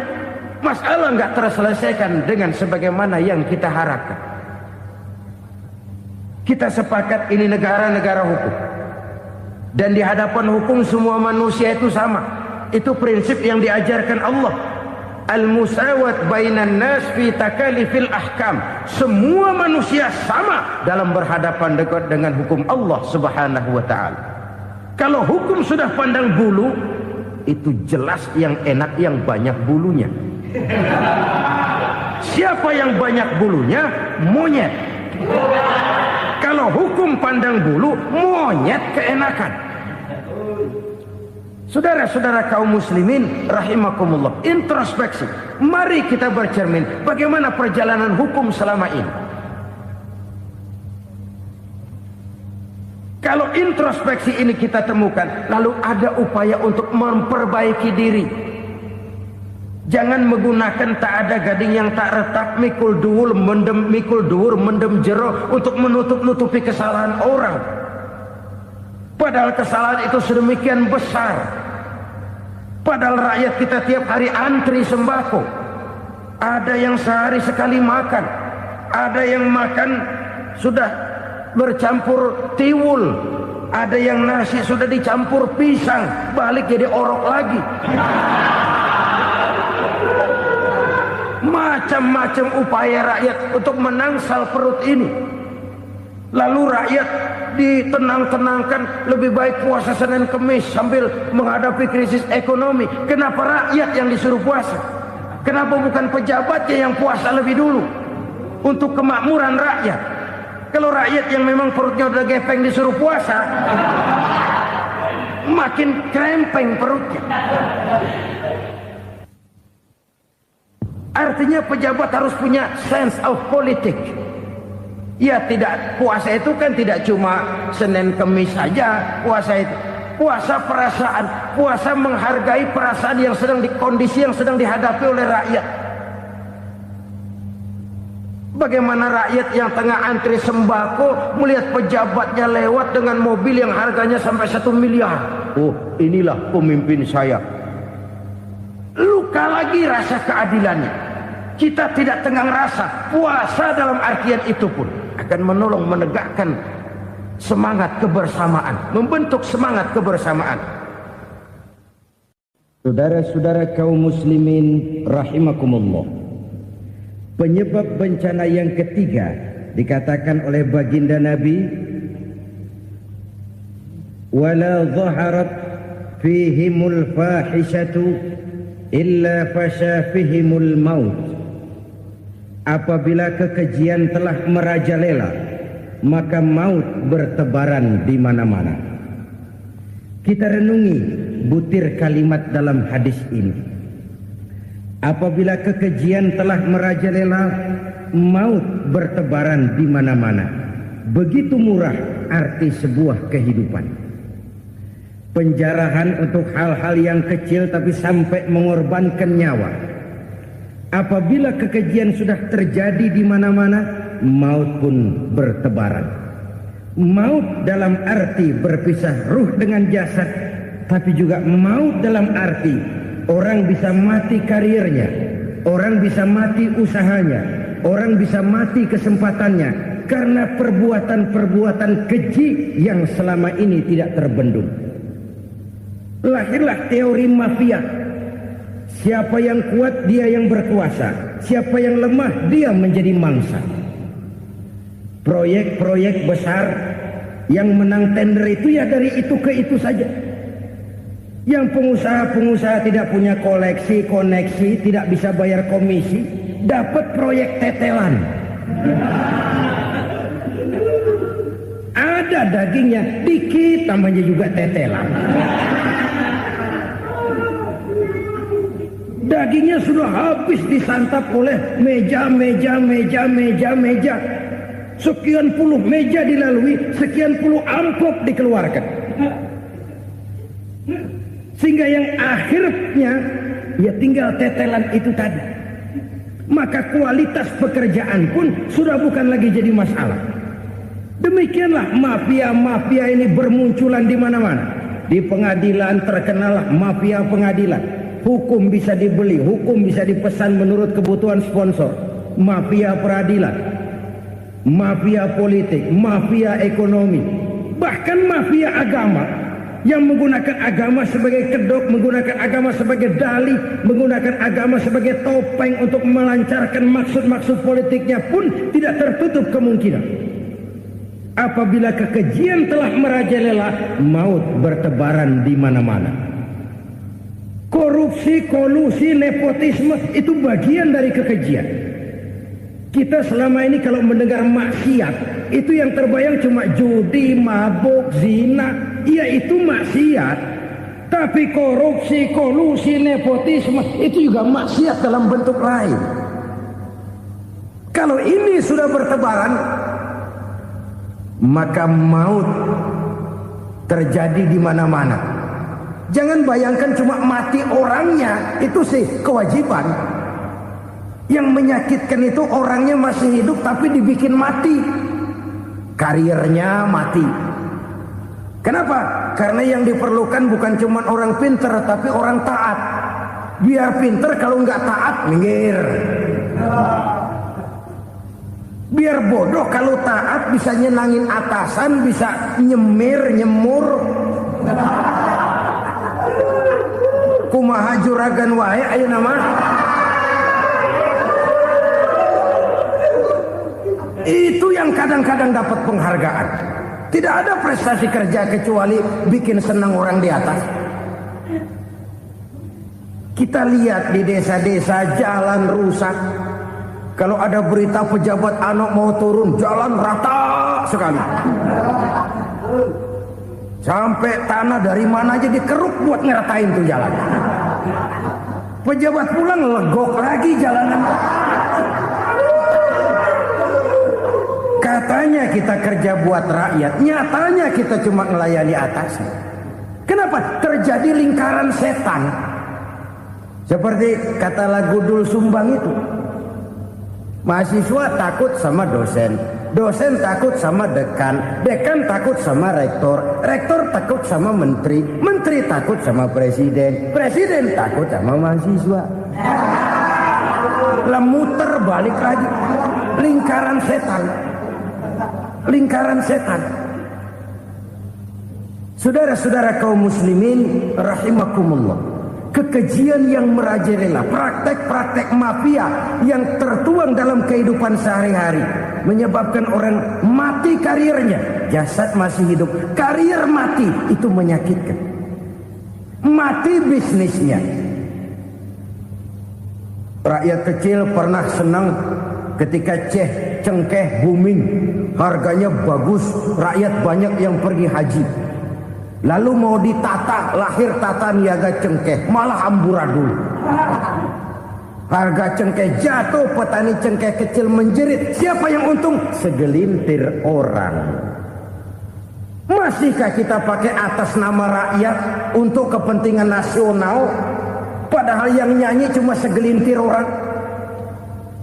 Masalah nggak terselesaikan dengan sebagaimana yang kita harapkan. Kita sepakat ini negara hukum, dan di hadapan hukum semua manusia itu sama. Itu prinsip yang diajarkan Allah. Al-musawat bainan nas fi takalifil ahkam. Semua manusia sama dalam berhadapan dengan hukum Allah Subhanahu wa taala. Kalau hukum sudah pandang bulu, itu jelas yang enak yang banyak bulunya. Siapa yang banyak bulunya? Monyet. Kalau hukum pandang bulu, monyet keenakan. Saudara-saudara kaum muslimin rahimakumullah, introspeksi. Mari kita bercermin bagaimana perjalanan hukum selama ini. Kalau introspeksi ini kita temukan, lalu ada upaya untuk memperbaiki diri. Jangan menggunakan tak ada gading yang tak retak, mikul duwur mendem jero untuk menutup-nutupi kesalahan orang. Padahal kesalahan itu sedemikian besar. Padahal rakyat kita tiap hari antri sembako. Ada yang sehari sekali makan, ada yang makan sudah bercampur tiwul, ada yang nasi sudah dicampur pisang, balik jadi orok lagi. macam-macam upaya rakyat untuk menangsal perut ini. Lalu rakyat ditenang-tenangkan, lebih baik puasa Senin Kemis sambil menghadapi krisis ekonomi. Kenapa rakyat yang disuruh puasa? Kenapa bukan pejabatnya yang puasa lebih dulu untuk kemakmuran rakyat? Kalau rakyat yang memang perutnya udah gepeng disuruh puasa, makin krempeng perutnya. Artinya pejabat harus punya sense of politics. Ya, tidak, puasa itu kan tidak cuma Senin Kemis saja. Puasa itu puasa perasaan, puasa menghargai perasaan yang sedang kondisi yang sedang dihadapi oleh rakyat. Bagaimana rakyat yang tengah antri sembako melihat pejabatnya lewat dengan mobil yang harganya sampai 1 miliar. Oh, inilah pemimpin saya. Luka lagi rasa keadilannya. Kita tidak tenggang rasa. Puasa dalam artian itu pun akan menolong menegakkan semangat kebersamaan, membentuk semangat kebersamaan. Saudara-saudara kaum muslimin rahimakumullah, penyebab bencana yang ketiga dikatakan oleh baginda Nabi, wala dhaharat fihimul fahishatu illa fasha fihimul maut. Apabila kekejian telah merajalela, maka maut bertebaran di mana-mana. Kita renungi butir kalimat dalam hadis ini. Apabila kekejian telah merajalela, maut bertebaran di mana-mana. Begitu murah arti sebuah kehidupan. Penjarahan untuk hal-hal yang kecil tapi sampai mengorbankan nyawa. Apabila kekejian sudah terjadi di mana-mana, maut pun bertebaran. Maut dalam arti berpisah ruh dengan jasad, tapi juga maut dalam arti orang bisa mati karirnya, orang bisa mati usahanya, orang bisa mati kesempatannya karena perbuatan-perbuatan keji yang selama ini tidak terbendung. Lahirlah teori mafia. Siapa yang kuat dia yang berkuasa, siapa yang lemah dia menjadi mangsa. Proyek-proyek besar yang menang tender itu ya dari itu ke itu saja. Yang pengusaha-pengusaha tidak punya koleksi, koneksi, tidak bisa bayar komisi, dapat proyek tetelan. Ada dagingnya, dikit tambahnya juga tetelan. Dagingnya sudah habis disantap oleh meja. Sekian puluh meja dilalui, sekian puluh amplop dikeluarkan. Sehingga yang akhirnya ya tinggal tetelan itu tadi. Maka kualitas pekerjaan pun sudah bukan lagi jadi masalah. Demikianlah mafia-mafia ini bermunculan di mana-mana. Di pengadilan terkenallah mafia pengadilan. Hukum bisa dibeli, hukum bisa dipesan menurut kebutuhan sponsor. Mafia peradilan, mafia politik, mafia ekonomi, bahkan mafia agama yang menggunakan agama sebagai kedok, menggunakan agama sebagai dalih, menggunakan agama sebagai topeng untuk melancarkan maksud-maksud politiknya pun tidak tertutup kemungkinan. Apabila kekejian telah merajalela, maut bertebaran di mana-mana. Korupsi, kolusi, nepotisme itu bagian dari kekejian. Kita selama ini kalau mendengar maksiat, itu yang terbayang cuma judi, mabuk, zina. Ya itu maksiat. Tapi korupsi, kolusi, nepotisme itu juga maksiat dalam bentuk lain. Kalau ini sudah bertebaran, maka maut terjadi di mana-mana. Jangan bayangkan cuma mati orangnya, itu sih kewajiban. Yang menyakitkan itu orangnya masih hidup tapi dibikin mati. Karirnya mati. Kenapa? Karena yang diperlukan bukan cuma orang pinter tapi orang taat. Biar pinter, kalau nggak taat minggir. Biar bodoh, kalau taat bisa nyenangin atasan, bisa nyemur. Kumaha juragan wae ayeuna mah. Itu yang kadang-kadang dapat penghargaan. Tidak ada prestasi kerja kecuali bikin senang orang di atas. Kita lihat di desa-desa jalan rusak. Kalau ada berita pejabat anak mau turun, jalan rata sekali. Sampai tanah dari mana aja dikeruk buat ngeratain tuh jalan. Pejabat pulang legok lagi jalanan. Katanya kita kerja buat rakyat, nyatanya kita cuma melayani atasnya. Kenapa? Terjadi lingkaran setan. Seperti kata lagu Dul Sumbang itu. Mahasiswa takut sama dosen, dosen takut sama dekan, dekan takut sama rektor, rektor takut sama menteri, menteri takut sama presiden, presiden takut sama mahasiswa. Lah muter balik lagi. Lingkaran setan. Lingkaran setan. Saudara-saudara kaum muslimin rahimakumullah. Kekejian yang merajalela, praktek-praktek mafia yang tertuang dalam kehidupan sehari-hari menyebabkan orang mati karirnya, jasad masih hidup, karir mati, itu menyakitkan. Mati bisnisnya. Rakyat kecil pernah senang ketika cengkeh booming, harganya bagus, rakyat banyak yang pergi haji. Lalu mau ditata, lahir tata niaga cengkeh, malah amburadul. Harga cengkeh jatuh, petani cengkeh kecil menjerit. Siapa yang untung? Segelintir orang. Masihkah kita pakai atas nama rakyat untuk kepentingan nasional? Padahal yang nyanyi cuma segelintir orang.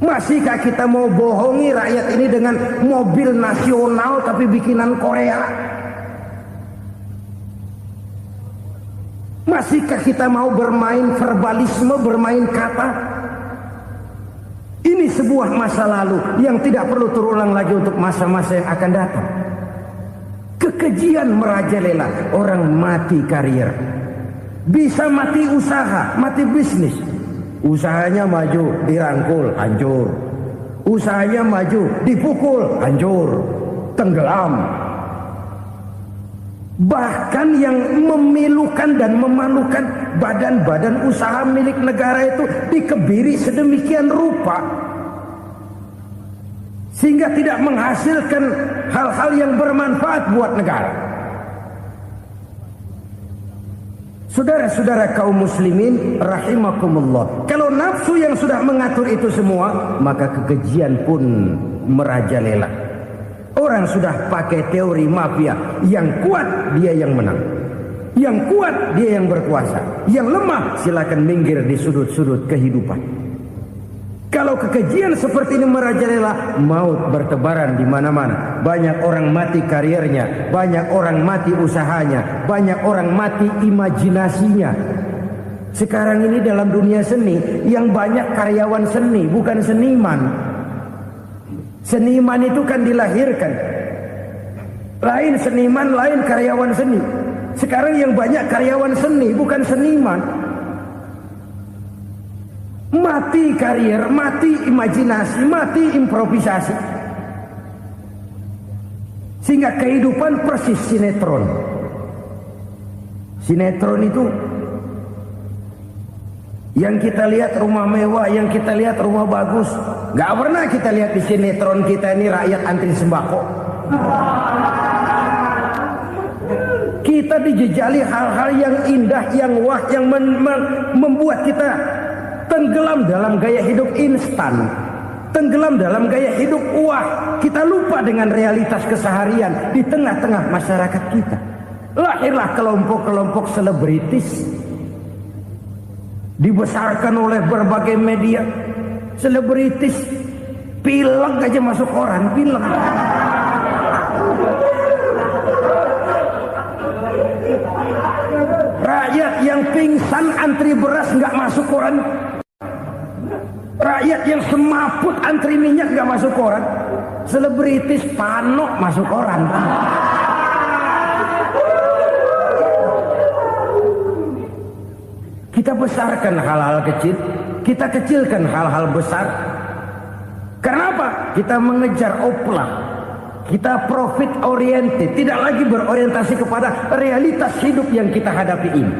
Masihkah kita mau bohongi rakyat ini dengan mobil nasional tapi bikinan Korea? Masihkah kita mau bermain verbalisme, bermain kata? Ini sebuah masa lalu yang tidak perlu terulang lagi untuk masa-masa yang akan datang. Kekejian merajalela, orang mati karir. Bisa mati usaha, mati bisnis. Usahanya maju, dirangkul, hancur. Usahanya maju, dipukul, hancur, tenggelam. Bahkan yang memilukan dan memalukan badan-badan usaha milik negara itu dikebiri sedemikian rupa sehingga tidak menghasilkan hal-hal yang bermanfaat buat negara. Saudara-saudara kaum muslimin rahimakumullah, kalau nafsu yang sudah mengatur itu semua, maka kekejian pun merajalela. Orang sudah pakai teori mafia, yang kuat dia yang menang, yang kuat dia yang berkuasa, yang lemah silakan minggir di sudut-sudut kehidupan. Kalau kekejian seperti ini merajalela, maut bertebaran di mana-mana. Banyak orang mati karirnya, banyak orang mati usahanya, banyak orang mati imajinasinya. Sekarang ini dalam dunia seni yang banyak karyawan seni, bukan seniman. Seniman itu kan dilahirkan. Lain seniman, lain karyawan seni. Sekarang yang banyak karyawan seni, bukan seniman. Mati karir, mati imajinasi, mati improvisasi. Sehingga kehidupan persis sinetron. Sinetron itu yang kita lihat rumah mewah, yang kita lihat rumah bagus. Gak pernah kita lihat di sinetron kita ini rakyat antri sembako. Kita dijejali hal-hal yang indah, yang wah, yang membuat kita tenggelam dalam gaya hidup instan, tenggelam dalam gaya hidup wah. Kita lupa dengan realitas keseharian di tengah-tengah masyarakat kita. Lahirlah kelompok-kelompok selebritis, dibesarkan oleh berbagai media. Selebritis pilek aja masuk koran, pilek. Rakyat yang pingsan antri beras nggak masuk koran. Rakyat yang semaput antri minyak nggak masuk koran. Selebritis panok masuk koran. Kita besarkan hal-hal kecil, kita kecilkan hal-hal besar. Karena apa? kita mengejar oplang, kita profit oriented, tidak lagi berorientasi kepada realitas hidup yang kita hadapi ini.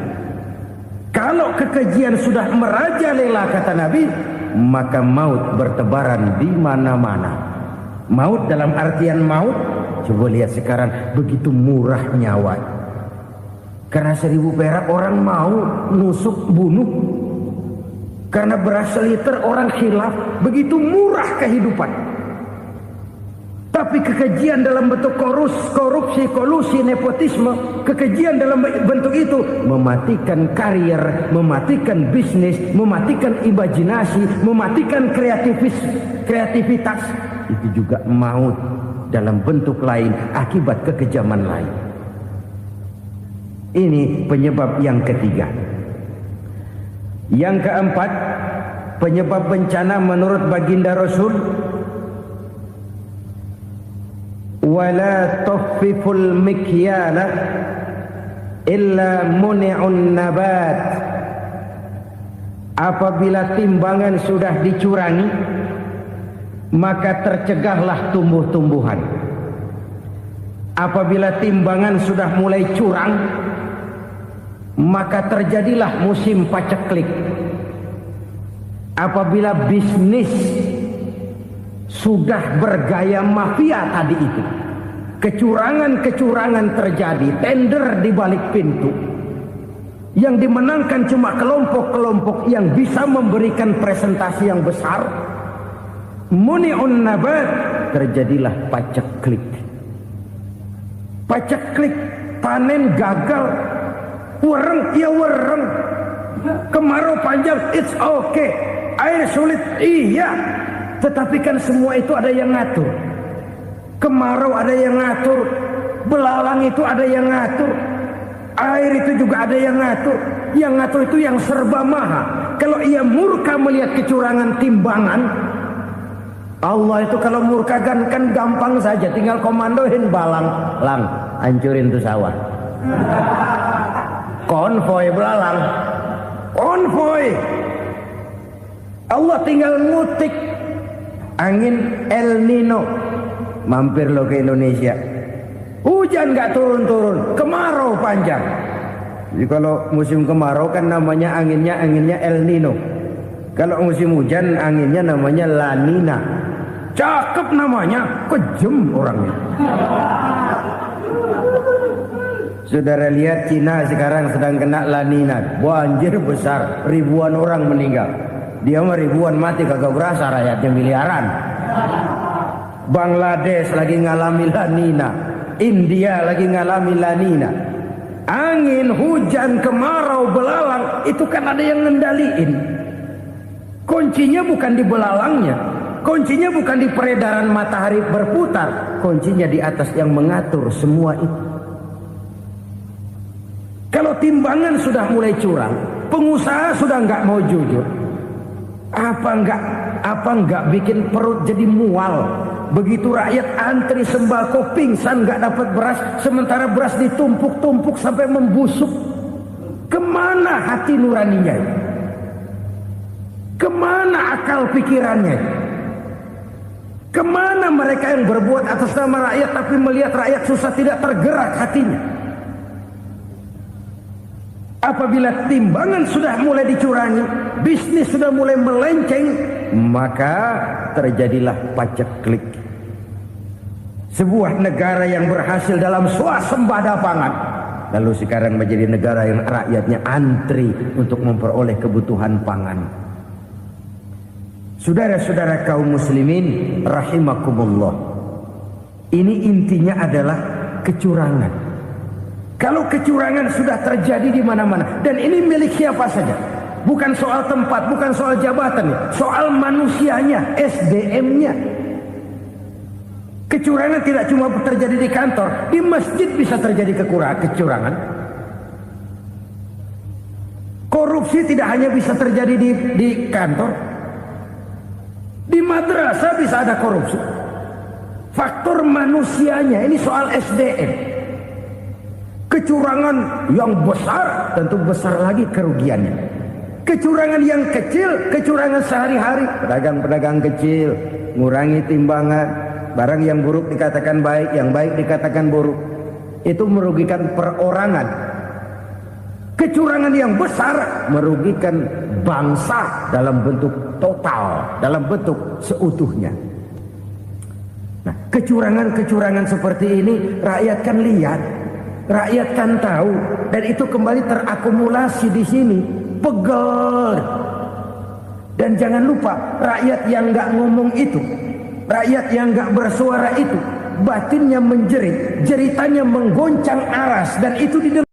Kalau kekejian sudah merajalela kata Nabi, maka maut bertebaran di mana-mana. Maut dalam artian maut, coba lihat sekarang begitu murah nyawa. Karena 1000 perak orang mau nusuk bunuh. Karena beras seliter orang khilaf, begitu murah kehidupan. Tapi kekejian dalam bentuk korupsi, kolusi, nepotisme, kekejian dalam bentuk itu mematikan karier, mematikan bisnis, mematikan imajinasi, mematikan kreativitas. Itu juga maut dalam bentuk lain akibat kekejaman lain. Ini penyebab yang ketiga. Yang keempat, penyebab bencana menurut baginda Rasul, wala tukhfiful mikyala illa muni'un nabat. Apabila timbangan sudah dicurangi, maka tercegahlah tumbuh-tumbuhan. Apabila timbangan sudah mulai curang, maka terjadilah musim paceklik. Apabila bisnis sudah bergaya mafia tadi itu, kecurangan-kecurangan terjadi, tender di balik pintu, yang dimenangkan cuma kelompok-kelompok yang bisa memberikan presentasi yang besar, muni'un nabat, terjadilah paceklik. Paceklik, panen gagal, wereng ya wereng, kemarau panjang it's okay, air sulit iya, tetapi kan semua itu ada yang ngatur. Kemarau ada yang ngatur, belalang itu ada yang ngatur, air itu juga ada yang ngatur. Yang ngatur itu yang serba maha. Kalau ia murka melihat kecurangan timbangan, Allah itu kalau murka kan gampang saja, tinggal komandoin balang, lang, hancurin tuh sawah. Konvoy belalang, konvoy. Allah tinggal ngutik angin El Nino, mampir lo ke Indonesia. Hujan nggak turun-turun, kemarau panjang. Jadi kalau musim kemarau kan namanya anginnya El Nino. Kalau musim hujan anginnya namanya La Nina. Cakep namanya, kejem orangnya. Saudara lihat Cina sekarang sedang kena La Nina, banjir besar, ribuan orang meninggal. Dia mah ribuan mati kagak berasa, rakyatnya miliaran. Bangladesh lagi ngalami La Nina, India lagi ngalami La Nina. Angin, hujan, kemarau, belalang itu kan ada yang ngendaliin. Kuncinya bukan di belalangnya, kuncinya bukan di peredaran matahari berputar, kuncinya di atas yang mengatur semua itu. Kalau timbangan sudah mulai curang, pengusaha sudah nggak mau jujur, apa enggak bikin perut jadi mual. Begitu rakyat antri sembako pingsan nggak dapat beras, sementara beras ditumpuk-tumpuk sampai membusuk. Kemana hati nuraninya? Kemana akal pikirannya? Kemana mereka yang berbuat atas nama rakyat tapi melihat rakyat susah tidak tergerak hatinya? Apabila timbangan sudah mulai dicurangi, bisnis sudah mulai melenceng, maka terjadilah paceklik. Sebuah negara yang berhasil dalam swasembada pangan, lalu sekarang menjadi negara yang rakyatnya antri untuk memperoleh kebutuhan pangan. Saudara-saudara kaum muslimin rahimakumullah, ini intinya adalah kecurangan. Kalau kecurangan sudah terjadi di mana-mana, dan ini milik siapa saja, bukan soal tempat, bukan soal jabatan, soal manusianya, SDM-nya. Kecurangan tidak cuma terjadi di kantor, di masjid bisa terjadi kecurangan. Korupsi tidak hanya bisa terjadi di kantor, di madrasah bisa ada korupsi. Faktor manusianya, ini soal SDM. Kecurangan yang besar, tentu besar lagi kerugiannya. Kecurangan yang kecil, kecurangan sehari-hari. Pedagang-pedagang kecil ngurangi timbangan, barang yang buruk dikatakan baik, yang baik dikatakan buruk. Itu merugikan perorangan. Kecurangan yang besar merugikan bangsa dalam bentuk total, dalam bentuk seutuhnya. Nah, kecurangan-kecurangan seperti ini rakyat kan lihat, rakyat kan tahu, dan itu kembali terakumulasi di sini, pegel. Dan jangan lupa, rakyat yang nggak ngomong itu, rakyat yang nggak bersuara itu, batinnya menjerit, jeritannya menggoncang aras, dan itu di